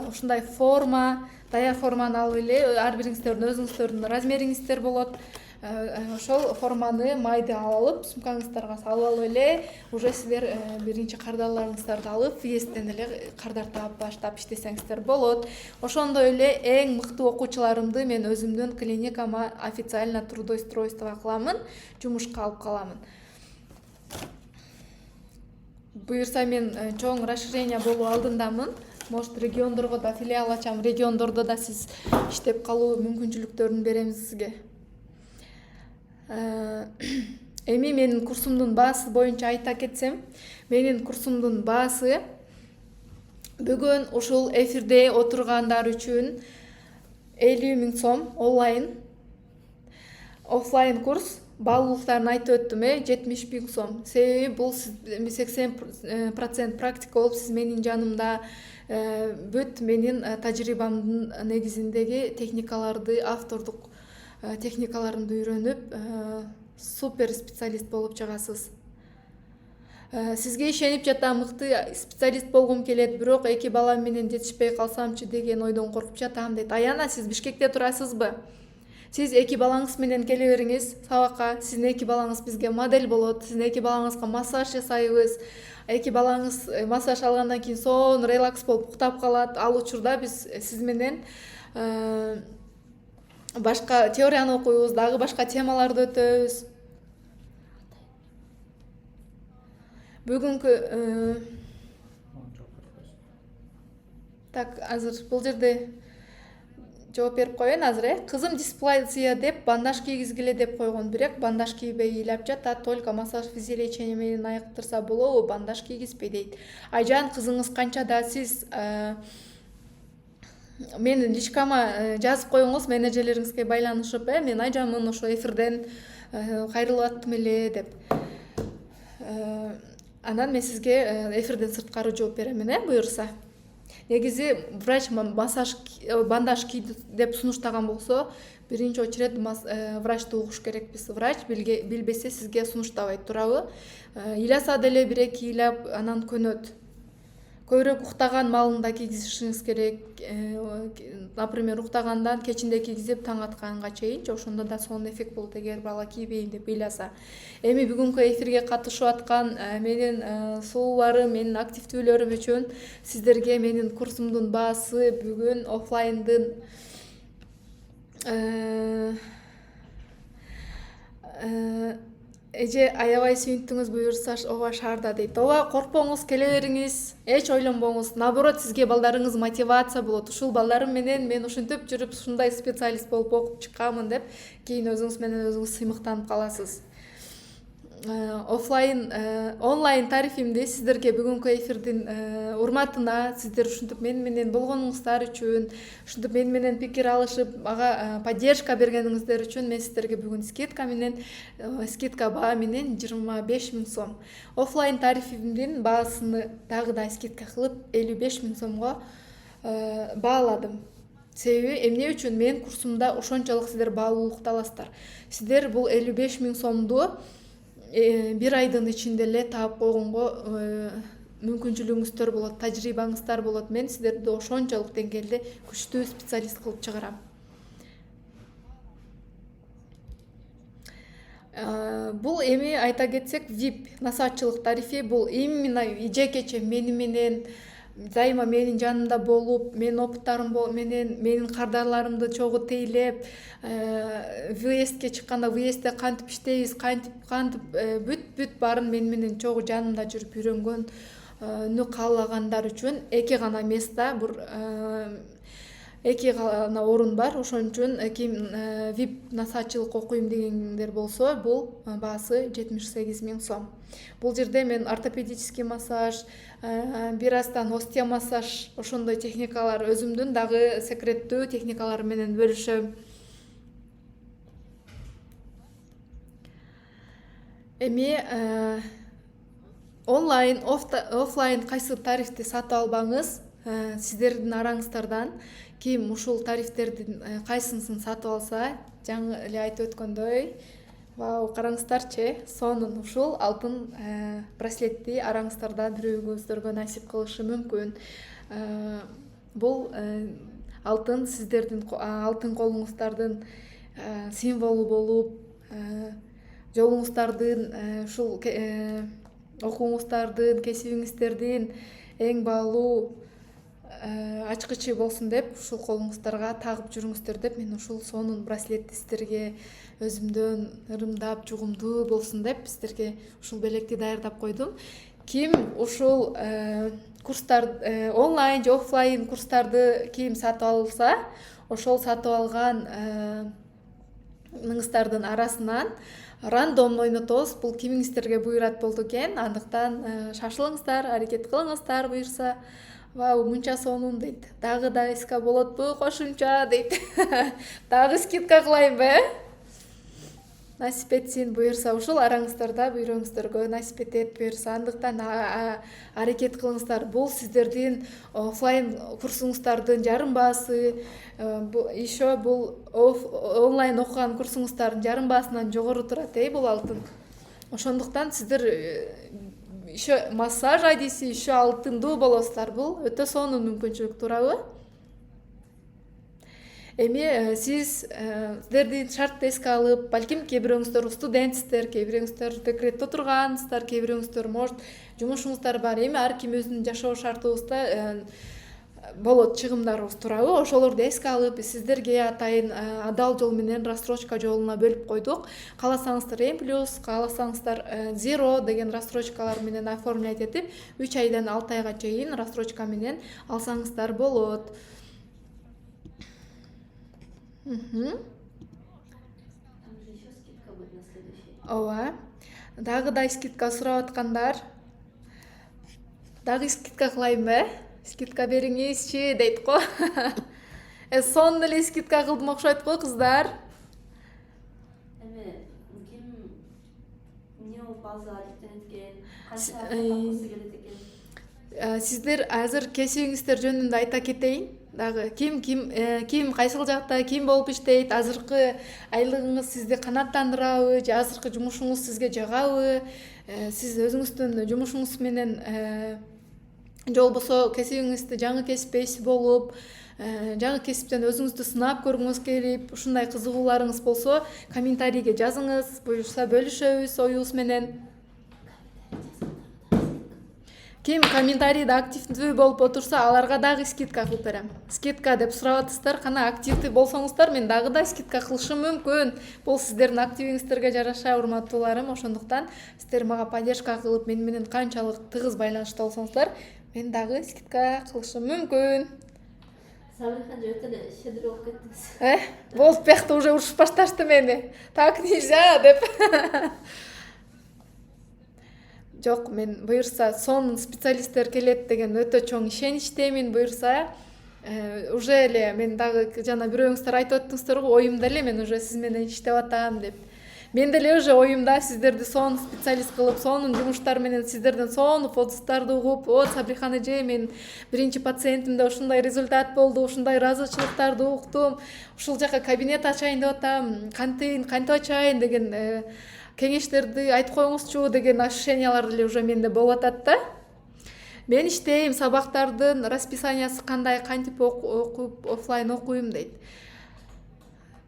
A: ушундай форма, даяр форманы алып эле ар бириңиздердин өзүңүздөрдүн размериңиздер болот. Ошол форманы майды алып, сумкаңыздарга салып алып эле, уже сиздер биринчи кардарларыңыздарды алып, вестен эле кардар таап баштап иштесеңиздер болот. Ошондой эле эң мыкты окуучуларымды мен өзүмдүн клиникама официально трудоустройство кыламын, жумушка алып каламын. Буюрса мен чоң расширение болуу алдындамын. Может, региондорго да филиал ачам, региондордо да сиз иштеп калуу мүмкүнчүлүктөрүн беребиз сизге. Эми менин курсумдун баасы боюнча айта кетсем, менин курсумдун баасы бүгүн ушул эфирде отургандар үчүн 50 000 сом онлайн. Офлайн курс баалуулуктарын айтып өттүм, 70 000 сом. Себеби бул 80% практика болуп, сиз менин жанымда бүт менин тажрыйбамдын негизиндеги техникаларды, автордук техникаларымды үйрөнүп, супер специалист болуп чыгасыз. Сизге ишенип жатам, мыкты специалист болгум келет, бирок 2 балам менен жетишпей калсамчы деген ойдон коркуп жатам дейт. Аяна, сиз Бишкекте турасызбы? Сиз 2 балаңыз менен келе бериңиз сабакка. Сиздин 2 балаңыз бизге модель болот. Сиздин 2 балаңызга массаж жасайбыз. 2 балаңыз массаж алгандан кийин сонун релакс болуп уктап калат. Ал учурда биз сиз менен башка теорияны окуйбуз, дагы башка темаларды өтөбүз. Бүгүнкү так, азыр бул жерде жооп берип коеюн азыр. Кызым дисплазия деп бандаж кийгизгиле деп койгон, бирок бандаж кийбей ыйлап жатат. Только массаж физиолечение менен айыктырса болобу, бандаж кийгизбей дейт. Айжан, кызыңыз канчада? Сиз менин личкама жазып коюңуз, менеджерлериңизге байланышып, мен Айжанмын, ошо эфирден кайрылып аттым эле деп. Анан мен сизге эфирден сырткары жооп берем, буюрса. негизи врач массаж бандаж ки деп сунуштаган болсо биринчи очередь врачты угуш керекпиз. Врач билбесе сизге сунуштабайт, туурабы? Ыйласа деле 1-2 ыйлап анан көнөт. Көбүрөөк уктаган маалында кийгизишиңиз керек. Например, уктагандан кечинде кийгизип таң атканга чейинчи, ошондо да сонун эффект болот эгер бала кийбейин деп ыйласа. Эми бүгүнкү эфирге катышып аткан менин сулууларым, менин активдүүлөрүм үчүн сиздерге менин курсумдун баасы бүгүн офлайндын эже аябай сүйүндүңүз, буюрса ооба шаарда дейт. Ооба, коркпоңуз, келе бериңиз, эч ойлонбоңуз. Наоборот, сизге балдарыңыз мотивация болот. Ушул балдарым менен мен ушинтип жүрүп ушундай специалист болуп окуп чыкканмын деп кийин өзүңүз менен өзүңүз сыймыктанып каласыз. Онлайн тарифимди сиздерге бүгүнкү эфирдин урматына, сиздер ушинтип мен менен болгонуңуздар үчүн, ушинтип мен менен пикир алышып, ага поддержка бергениңиздер үчүн мен сиздерге бүгүн скидка баа менен 25 000 сом. Офлайн тарифимдин баасыны дагы да скидка кылып 55 000 сомго бааладым. Себеби эмне үчүн мен курсумда ошончолук сиздер баалуулукта аласыздар. Сиздер бул 55 000 сомду 1 айдын ичинде эле таап койгонго мүмкүнчүлүгүңүздөр болот, тажрыйбаңыздар болот. Мен сиздерди ошончолук деңгээлде күчтүү специалист кылып чыгарам. Бул эми айта кетсек, VIP насаатчылык тарифи бул именно жекече мени менен дайыма менин жанымда болуп, менин опыттарым менен менин кардарларымды чогуу тейлеп, выездке чыкканда выездде кантип иштейбиз, кантип бүт баарын менен чогуу жанымда жүрүп үйрөнгөнү каалагандар үчүн эки гана места, эки гана орун бар. Ошон үчүн ким VIP насаатчылык окуйм дегендер болсо, бул баасы 78 000 сом. Бул жерде мен ортопедический массаж, бираздан остеомассаж, ошондой техникалар, өзүмдүн дагы секреттүү техникалар менен бөлүшөм. Эми онлайн, офлайн кайсы тарифти сатып албаңыз, сиздердин араңыздардан ким ушул тарифтердин кайсынысын сатып алса, жаңы эле айтып өткөндөй, вау, караңыздарчы, сонун ушул алтын браслетти араңыздардан бирөөңүздөргө насип кылышы мүмкүн. Бул алтын сиздердин алтын колуңуздардын символу болуп, жолуңуздардын, ушул окууңуздардын, кесибиңиздердин эң баалуу ачкычы болсун деп ушул колуңуздарга тагып жүрүңүздөр деп мен ушул сонун браслетти сиздерге өзүмдөн ырымдап, жугумдуу болсун деп сиздерге ушул белекти даярдап койдум. Ким ушул курстар, онлайн же офлайн курстарды ким сатып алса, ошол сатып алганыңыздардын арасынан рандомно ойнотобуз. Бул кимиңиздерге буйрат болду экен. Андыктан шашылыңыздар, аракет кылыңыздар буюрса. Вау, мынча сонун дейт. Дагы да ска болотпу, кошумча дейт. Дагы скидка кылайынбы? Насип этсин буюрса, ушул араңыздарда бүйрөңүздөргө насип этет буюрса. Андыктан аракет кылыңыздар. Бул сиздердин офлайн курсуңуздардын жарым баасы, еще бул онлайн окуган курсуңуздардын жарым баасынан жогору турат, бул алтын. Ошондуктан сиздер еще массаж адиси, еще алтындуу болосуздар. Бул өтө сонун мүмкүнчүлүк, туурабы? Эми сиздердин шартты эске алып, балким кээ бирөөңүздөр студентсиздер, кээ бирөөңүздөр декретте отургансыздар, кээ бирөөңүздөр может жумушуңуздар бар. Эми ар ким өзүнүн жашоо шартыбызда болот чыгымдарыбыз, туурабы? Ошолорду эске алып, сиздерге атайын адал жол менен рассрочка жолуна бөлүп койдук. Кааласаңыздар М+, кааласаңыздар Zero деген рассрочкалар менен оформлять этип, 3 айдан 6 айга чейин рассрочка менен алсаңыздар болот. Ооба. Дагы да скидка сурап аткандар. Дагы скидка кылайынбы? Скидка бериңизчи дейт го. Сонун эле скидка кылдым окшойт го, кыздар.
B: Эми ким эмне база алектенет экен, канча таксы келет экен?
A: сиздер азыр кесибиңиздер жөнүндө айта кетейин дагы. Ким кайсыл жакта ким болуп иштейт, азыркы айлыгыңыз сизди канааттандырабы же азыркы жумушуңуз сизге жагабы, сиз өзүңүздүн жумушуңуз менен же болбосо кесибиңизди жаңы кесип ээси болуп, жаңы кесиптен өзүңүздү сынап көргүңүз келип, ушундай кызыгууларыңыз болсо комментарийге жазыңыз, буюрса бөлүшөбүз оюбуз менен. Ким комментарийде активдүү болуп отурса, аларга дагы скидка кылып берем. Скидка деп сурап атасыздар, кана активдүү болсоңуздар, мен дагы да скидка кылышым мүмкүн. Бул сиздердин активиңиздерге жараша, урматтууларым. Ошондуктан сиздер мага поддержка кылып, мени менен канчалык тыгыз байланышта болсоңуздар, мен дагы скидка кылышым мүмкүн.
B: Сабырхан же өтө эле щедрый болуп кеттиңиз.
A: Болуп бияқта уже урушуп башташты мени. Так нельзя деп. Жок, мен буюрса сонун специалисттер келет деген өтө чоң ишеничтемин. Буюрса уже эле мен дагы жана бирөөңүздөр айтып өттүңүздөр го, оюмда эле мен уже сиз менен иштеп атам деп. Мен деле уже оюмда сиздерди сонун специалист кылып, сонун жумуштар менен сиздерден сонун отзывдарды угуп, Сабрихан эже, мен биринчи пациентимде ушундай результат болду, ушундай ыраазычылыктарды уктум, ушул жака кабинет ачайын деп атам, кантип ачайын деген кеңештерди айтып коюңузчу деген ощущениялар деле уже менде болуп атат да. Мен иштейм, сабактардын расписаниясы кандай, кантип окуп, офлайн окуйм дейт.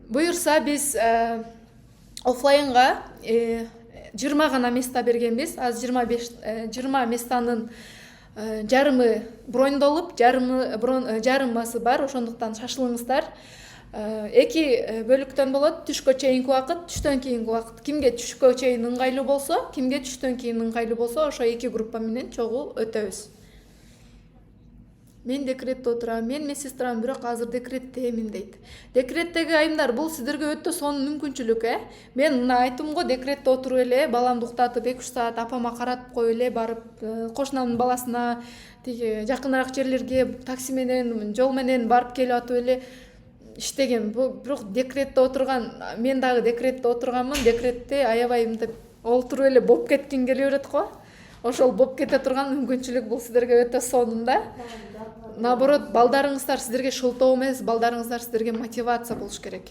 A: Буюрса биз офлайнга 20 гана места бергенбиз. Аз 20 местанын жарымы броньдолуп, жарымасы бар. Ошондуктан шашылыңыздар. 2 бөлүктөн болот. Түшкө чейинки убакыт, түштөн кийинки убакыт. Кимге түшкө чейин ыңгайлуу болсо, кимге түштөн кийин ыңгайлуу болсо, ошо 2 группа менен чогуу өтөбүз. Мен декретте отурам, мен медсестрам, бирок азыр декреттемин дейт. Декреттеги айымдар, бул сиздерге өтө сонун мүмкүнчүлүк, Мен мына айттым го, декретте отуруп эле, баламды уктатып 2-3 саат апама каратып коюп эле барып, кошунамдын баласына тиги жакыныраак жерлерге такси менен, жол менен барып келип атып эле иштеген. Бирок декретте отурган, мен дагы декретте отурганмын, декретте аябай мынтип олтуруп эле болуп кетким келе берет го. Ошол болуп кете турган мүмкүнчүлүк бул сиздерге өтө сонун да. Наоборот, балдарыңыздар сиздерге шылтоо эмес, балдарыңыздар сиздерге мотивация болуш керек.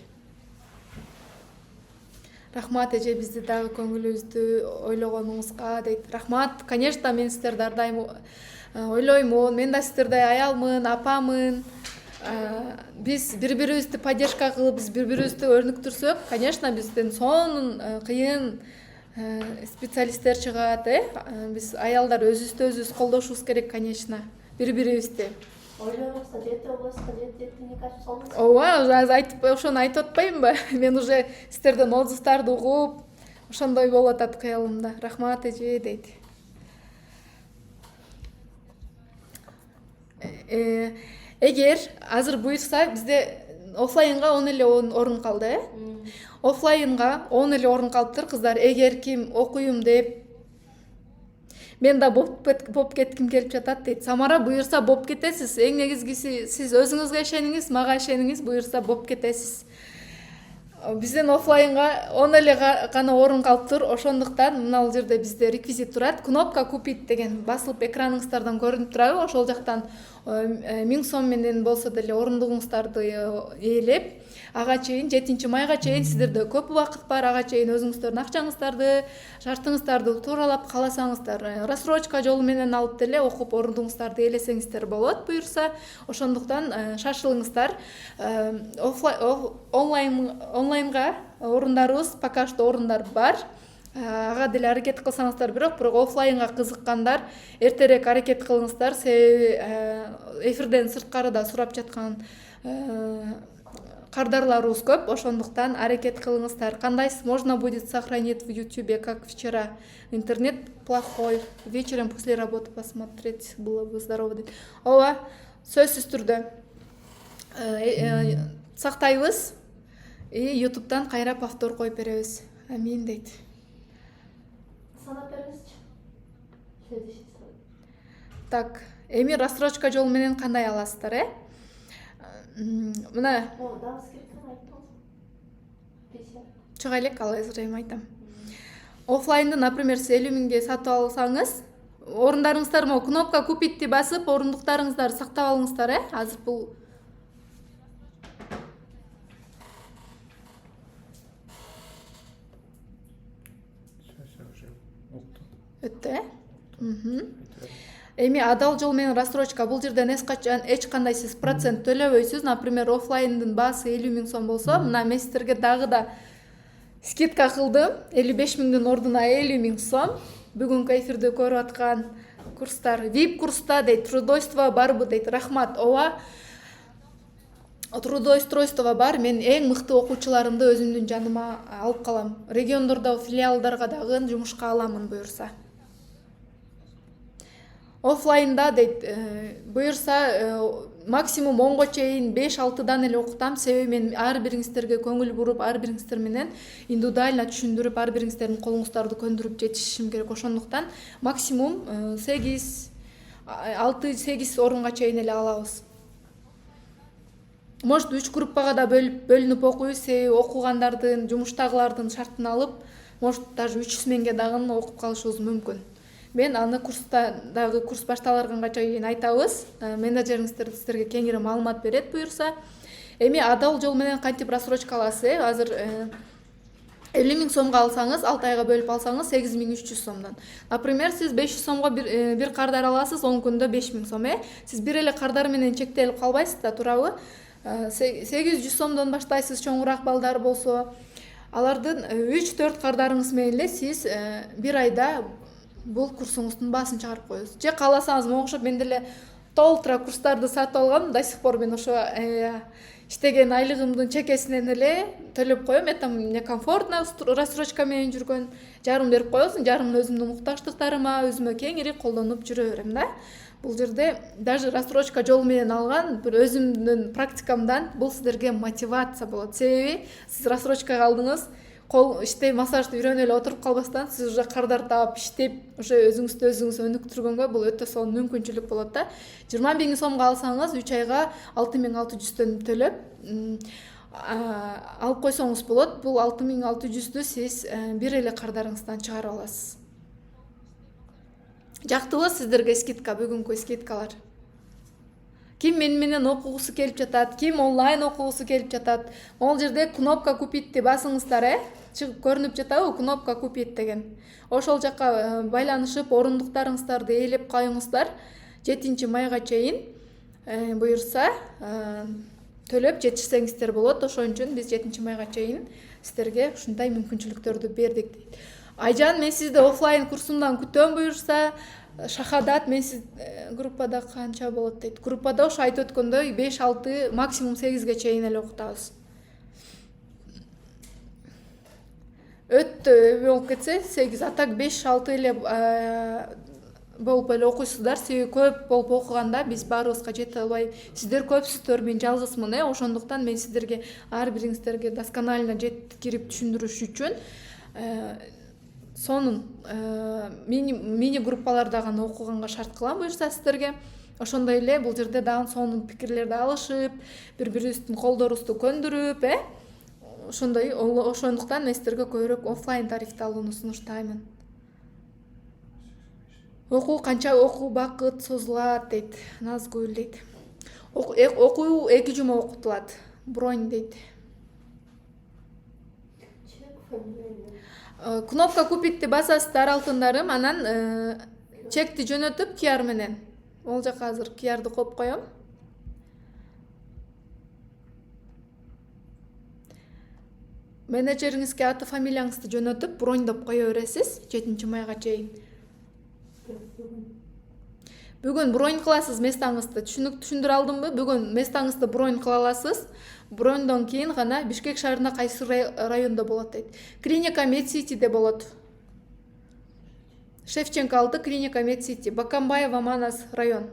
A: Рахмат эже, бизди дагы көңүлүбүздү ойлогонуңузга дейт. Рахмат. Конечно, мен сиздерди ар дайым ойлоймун. Мен да сиздердей аялмын, апамын. Биз бири-бирибизди поддержка кылып, биз бири-бирибизди өрнүктүрсөк, конечно, бизден сонун кыйын специалисттер чыгат, Биз аялдар өзүбүздү колдошубуз керек, конечно, бири-бирибизди.
B: Ойлойбузда жети областка жетине качып салдыңыз.
A: Ооба, ошону айтып атпаймынбы? Мен уже сиздерден отзывдарды угуп, ошондой болуп атат кыялымда. Рахмат эже дейт. Эгер азыр буйрса, бизде офлайнга 10 эле орун калды, Офлайнга 10 эле орун калыптыр, кыздар. Эгер ким окуйм деп, мен да болуп кетким келип жатат дейт. Самара, буйрса болуп кетесиз. Эң негизгиси сиз өзүңүзгө ишениңиз, мага ишениңиз, буйрса болуп кетесиз. Бизден офлайнга 10 эле гана орун калыптыр. Ошондуктан мына жерде бизде реквизит турат. Кнопка купить деген басылып экраныңыздардан көрүнүп турабы? Ошол жактан 1000 сом менен болсо деле орундугуңуздарды ээлеп, ага чейин 7-майга чейин сиздерде көп убакыт бар. Ага чейин өзүңүздөрдүн акчаңыздарды, шартыңыздарды тууралап кааласаңыздар, рассрочка жолу менен алып деле окуп орундуңуздарды ээлесеңиздер болот, буюрса. Ошондуктан шашылыңыздар. Онлайнга орундарыбыз, пока что орундар бар. Ага деле аракет кылсаңыздар, бирок офлайнга кызыккандар эртерээк аракет кылыңыздар. Себеби эфирден сырткарыда сурап жаткан кардарларыбыз көп, ошондуктан аракет кылыңыздар. Кандайсыз? Можно будет сохранить в YouTube, как вчера. Интернет плохой. Вечером после работы посмотреть было бы здорово. Ооба, сөзсүз түрдө сактайбыз. YouTube'дан кайра повтор коюп беребиз. Амин дейт.
B: Санап бериңизчи.
A: Так, эми рассрочка жолу менен кандай аласыздар, Мына
B: дагы скидканы айттыңыз. 50.
A: чыга элек, ал азыр эми айтам. Офлайнды, например, сиз 50 миңге сатып алсаңыз, орундарыңыздар могу кнопка купитти басып орундуктарыңыздарды сактап алыңыздар. Азыр бул
C: Уже уктум.
A: өттү. Эми адал жол менен рассрочка бул жерден эч кандай сиз процент төлөбөйсүз. Например, оффлайндын баасы 50 000 сом болсо, мына мен сиздерге дагы да скидка кылдым. 55 000дын ордуна 50 000 сом. Бүгүнкү эфирде көрүп аткан курстар VIP курста дейт, трудоустройство барбы дейт. Рахмат. Ооба. Трудоустройство бар. Мен эң мыкты окуучуларымды өзүмдүн жаныма алып калам. Региондордо филиалдарга дагы жумушка аламын буюрса. Оффлайнда дейт, буюрса максимум 10го чейин 5-6дан эле окутам. Себеби мен ар бириңиздерге көңүл буруп, ар бириңиздер менен индивидуально түшүндүрүп, ар бириңиздердин колуңуздарды көндүрүп жетишишим керек. Ошондуктан максимум 6-8 орунга чейин эле алабыз. Может 3 группага да бөлүнүп окуйбуз. Себеби окугандардын, жумуштагылардын шартын алып, может даже 3 сменге дагы окуп калышыбыз мүмкүн. Мен аны курста дагы курс башталганга чейин айтабыз. Менеджериңиздер сиздерге кеңири маалымат берет буюрса. Эми адал жол менен кантип рассрочка аласыз? Азыр 50 000 сомго алсаңыз, 6 айга бөлүп алсаңыз 8300 сомдон. Например, сиз 500 сомго бир кардар аласыз, 10 күндө 5000 сом. Сиз бир эле кардар менен чектелип калбайсыз да, туурабы? 800 сомдон баштайсыз, чоңураак балдар болсо. Алардын 3-4 кардарыңыз менен эле сиз бир айда бул курсуңуздун баасын чыгарып коесуз. Же кааласаңыз могу окшоп мен деле толтура курстарды сатып алгам. До сих пор мен ошо иштеген айлыгымдын чекесинен эле төлөп коем. Это мне комфортно рассрочка менен жүргөн. Жарым берип коесуң, жарымын өзүмдүн муктаждыктарыма, өзүмө кеңири колдонуп жүрө берем да. Бул жерде даже рассрочка жол менен алган бир өзүмдүн практикамдан бул сиздерге мотивация болот. Себеби сиз рассрочкага алдыңыз, кол иштей массажды үйрөнүп эле отуруп калбастан сиз уже кардар таап иштеп, уже өзүңүз өнүктүргөнгө бул өтө сонун мүмкүнчүлүк болот да. 20 000 сомго алсаңыз 3 айга 6600 төлөп алып койсоңуз болот. Бул 6600дү сиз бир эле кардарыңыздан чыгарып аласыз. Жактыбы сиздерге скидка, бүгүнкү скидкалар? Ким менен окугусу келип жатат, ким онлайн окугусу келип жатат? Могул жерде кнопка купитти басыңыздар, чыгып көрүнүп жатабы кнопка купит деген. Ошол жакка байланышып орундуктарыңыздарды ээлеп коюңуздар. 7 майга чейин буюрса төлөп жетишсеңиздер болот. Ошон үчүн биз 7 майга чейин сиздерге ушундай мүмкүнчүлүктөрдү бердик дейт. Айжан, мен сизди оффлайн курсумдан күтөм буюрса. Шахадат, мен сиз группада канча болот дейт. Группада ошо айтып өткөндөй 5-6, максимум 8ге чейин эле окутабыз. Өтө болуп кетсе 8, а так 5-6 эле болуп эле окуйсуздар. Себеби көп болуп окуганда биз баарыбызга жете албай, сиздер көпсүздөр, мен жалгызмын. Ошондуктан мен сиздерге ар бириңиздерге досконально жеткирип түшүндүрүш үчүн сонун мини группаларда гана окуганга шарт кылам буюрса сиздерге. Ошондой эле бул жерде дагы сонун пикирлерди алышып, бири-бирибиздин колдорубузду көндүрүп, ошондуктан мен сиздерге көбүрөөк оффлайн тарифти алууну сунуштаймын. Окуу канча бакыт созулат дейт. Назгүл дейт. Окуу 2 жума окутулат. Бронь дейт. Кнопка купитти басасыздар алтындарым, анан чекти жөнөтүп QR менен. Ол жака азыр QR'ды коюп коем. Менеджериңизге аты фамилияңызды жөнөтүп, броньдоп кое бересиз 7 майга чейин. Бүгүн бронь кыласыз местаңызды. Түшүндүрө алдымбы? Бүгүн местаңызды бронь кыла аласыз. Броньдон кийин гана Бишкек шаарында кайсы райондо болот дейт. Клиника Медситиде болот. Шевченко 6, клиника Медсити, Бакамбаева Манас район.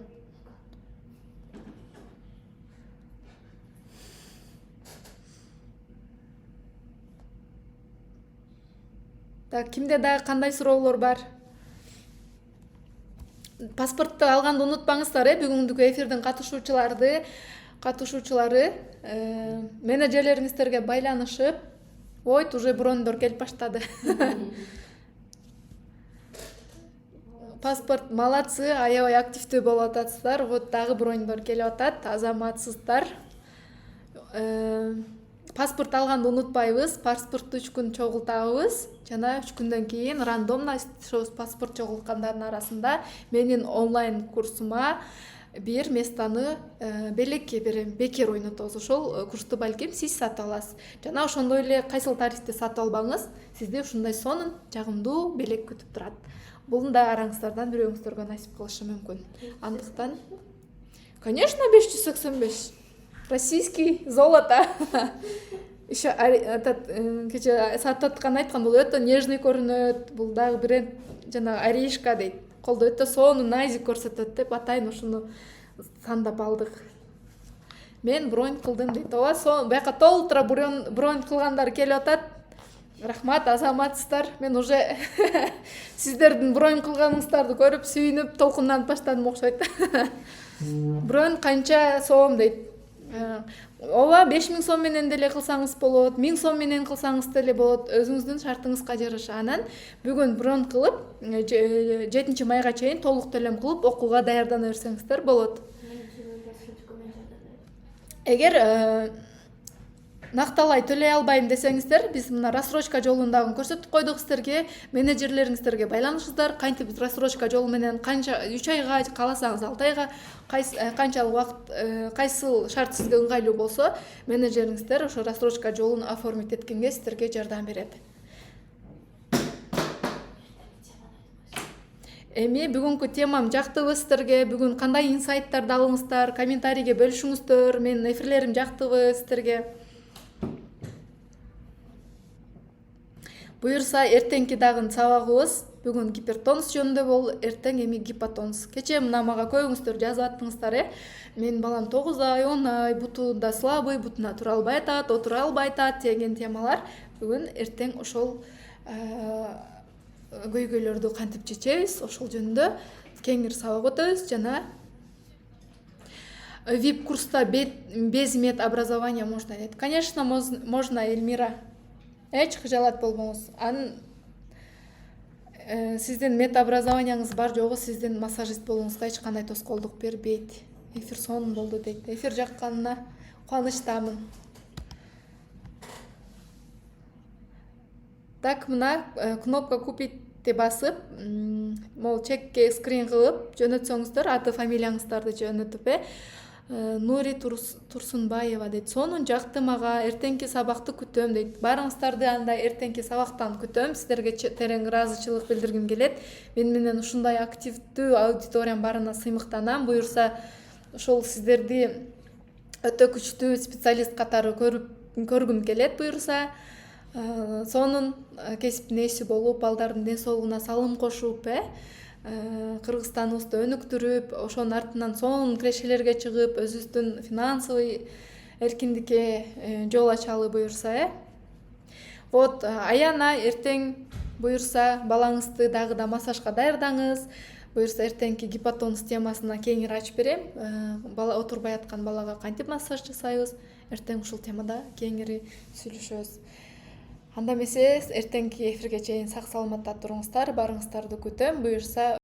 A: Так, кимде дагы кандай суроолор бар? Паспортты алганды унутпаңыздар, бүгүнкү эфирдин катышуучулары менеджерлериңиздерге байланышып, ойт уже броньдор келип баштады. паспорт молодцы, аябай активдүү болуп атасыздар. Вот дагы броньдор келип атат. Азаматсыздар. Паспорт алганды унутпайбыз. Паспортту 3 күн чогултабыз. Жана 3 күндөн кийин рандомно ошол паспорт чогулткандардын арасында менин онлайн курсума бир местаны белекке берем, бекер ойнотобуз. Ошол курсту балким сиз сатып аласыз. Жана ошондой эле кайсыл тарифте сатып албаңыз, сизде ушундай сонун жагымдуу белек күтүп турат. Бул да араңыздардан бирөөңүздөргө насип кылышы мүмкүн. Андыктан, конечно, 585. Российский золото. Еще кече сатып аткан айткан, бул өтө нежный көрүнөт. Бул дагы бренд жана Аришка дейт. Колдо өтө сонун найзик көрсөтөт деп атайын ушуну сандап алдык. Мен бронь кылдым дейт. Ооба, бияка толтура бронь кылгандар келип атат. Рахмат, азаматсыздар. Мен уже сиздердин бронь кылганыңыздарды көрүп, сүйүнүп, толкунданып баштадым окшойт. Бронь канча сом дейт. Ооба, 5000 сом менен деле кылсаңыз болот, 1000 сом менен кылсаңыз деле болот, өзүңүздүн шартыңызга жараша. Анан бүгүн бронь кылып, 7 майга чейин толук төлөм кылып окууга даярдана берсеңиздер болот. Эгер накталай төлөй албайм десеңиздер, биз мына рассрочка жолундагы көрсөтүп койдук сиздерге, менеджерлериңиздерге байланышыңыздар, кантип рассрочка жолу менен канча 3 айга, кааласаңыз 6 айга, канчалык убакыт, кайсыл шарт сизге ыңгайлуу болсо, менеджериңиздер ошо рассрочка жолун оформить эткенге сиздерге жардам берет. Эми бүгүнкү темам жактыбы сиздерге, бүгүн кандай инсайттарды алыңыздар, комментарийге бөлүшүңүздөр, менин эфирлерим жактыбы сиздерге. Буюрса, эртеңки дагы сабагыбыз бүгүн гипертонус жөнүндө бол, эртең эми гипотонус. Кече мына мага көбүңүздөр жазып аттыңыздар, Мен балам 9 ай, 10 ай, бутунда слабый, бутуна тура албай атат, отура албай атат деген темалар. Бүгүн эртең ошол көйгөйлөрдү кантип чечебиз, ошол жөнүндө кеңири сабак өтөбүз. Жана VIP курста без медобразования можно дейт. Конечно, можно, Эльмира. Эч кыжалат болбоңуз. Сиздин медобразованияңыз бар жогу, сиздин массажист болуңузга эч кандай тоскоолдук бербейт. Эфир сонун болду дейт. Эфир жакканына кубанычтамын. Так, мына кнопка купитти басып, мол чекке скрин кылып жөнөтсөңүздөр, аты фамилияңыздарды жөнөтүп, Нури Турсунбаева дейт. Сонун жакты мага, эртеңки сабакты күтөм дейт. Баарыңыздарды анда эртеңки сабактан күтөм. Сиздерге терең ыраазычылык билдиргим келет. Мен менен ушундай активдүү аудиториям барына сыймыктанам. Буюрса, ошол сиздерди өтө күчтүү специалист катары көргүм келет. Буюрса, сонун кесиптин ээси болуп, балдардын ден соолугуна салым кошуп, Кыргызстаныбызды өнүктүрүп, ошонун артынан сонун кирешелерге чыгып, өзүбүздүн финансовый эркиндикке жол ачалы буюрса, Вот, аяна эртең буюрса, балаңызды дагы да массажга даярдаңыз. Буюрса, эртеңки гипотонус темасына кеңири ачып берем. Бала отурбай аткан балага кантип массаж жасайбыз? Эртең ушул темада кеңири сүйлөшөбүз. Анда эмесе, эртеңки эфирге чейин сак саламатта туруңуздар, барыңыздарды күтөм. Буюрса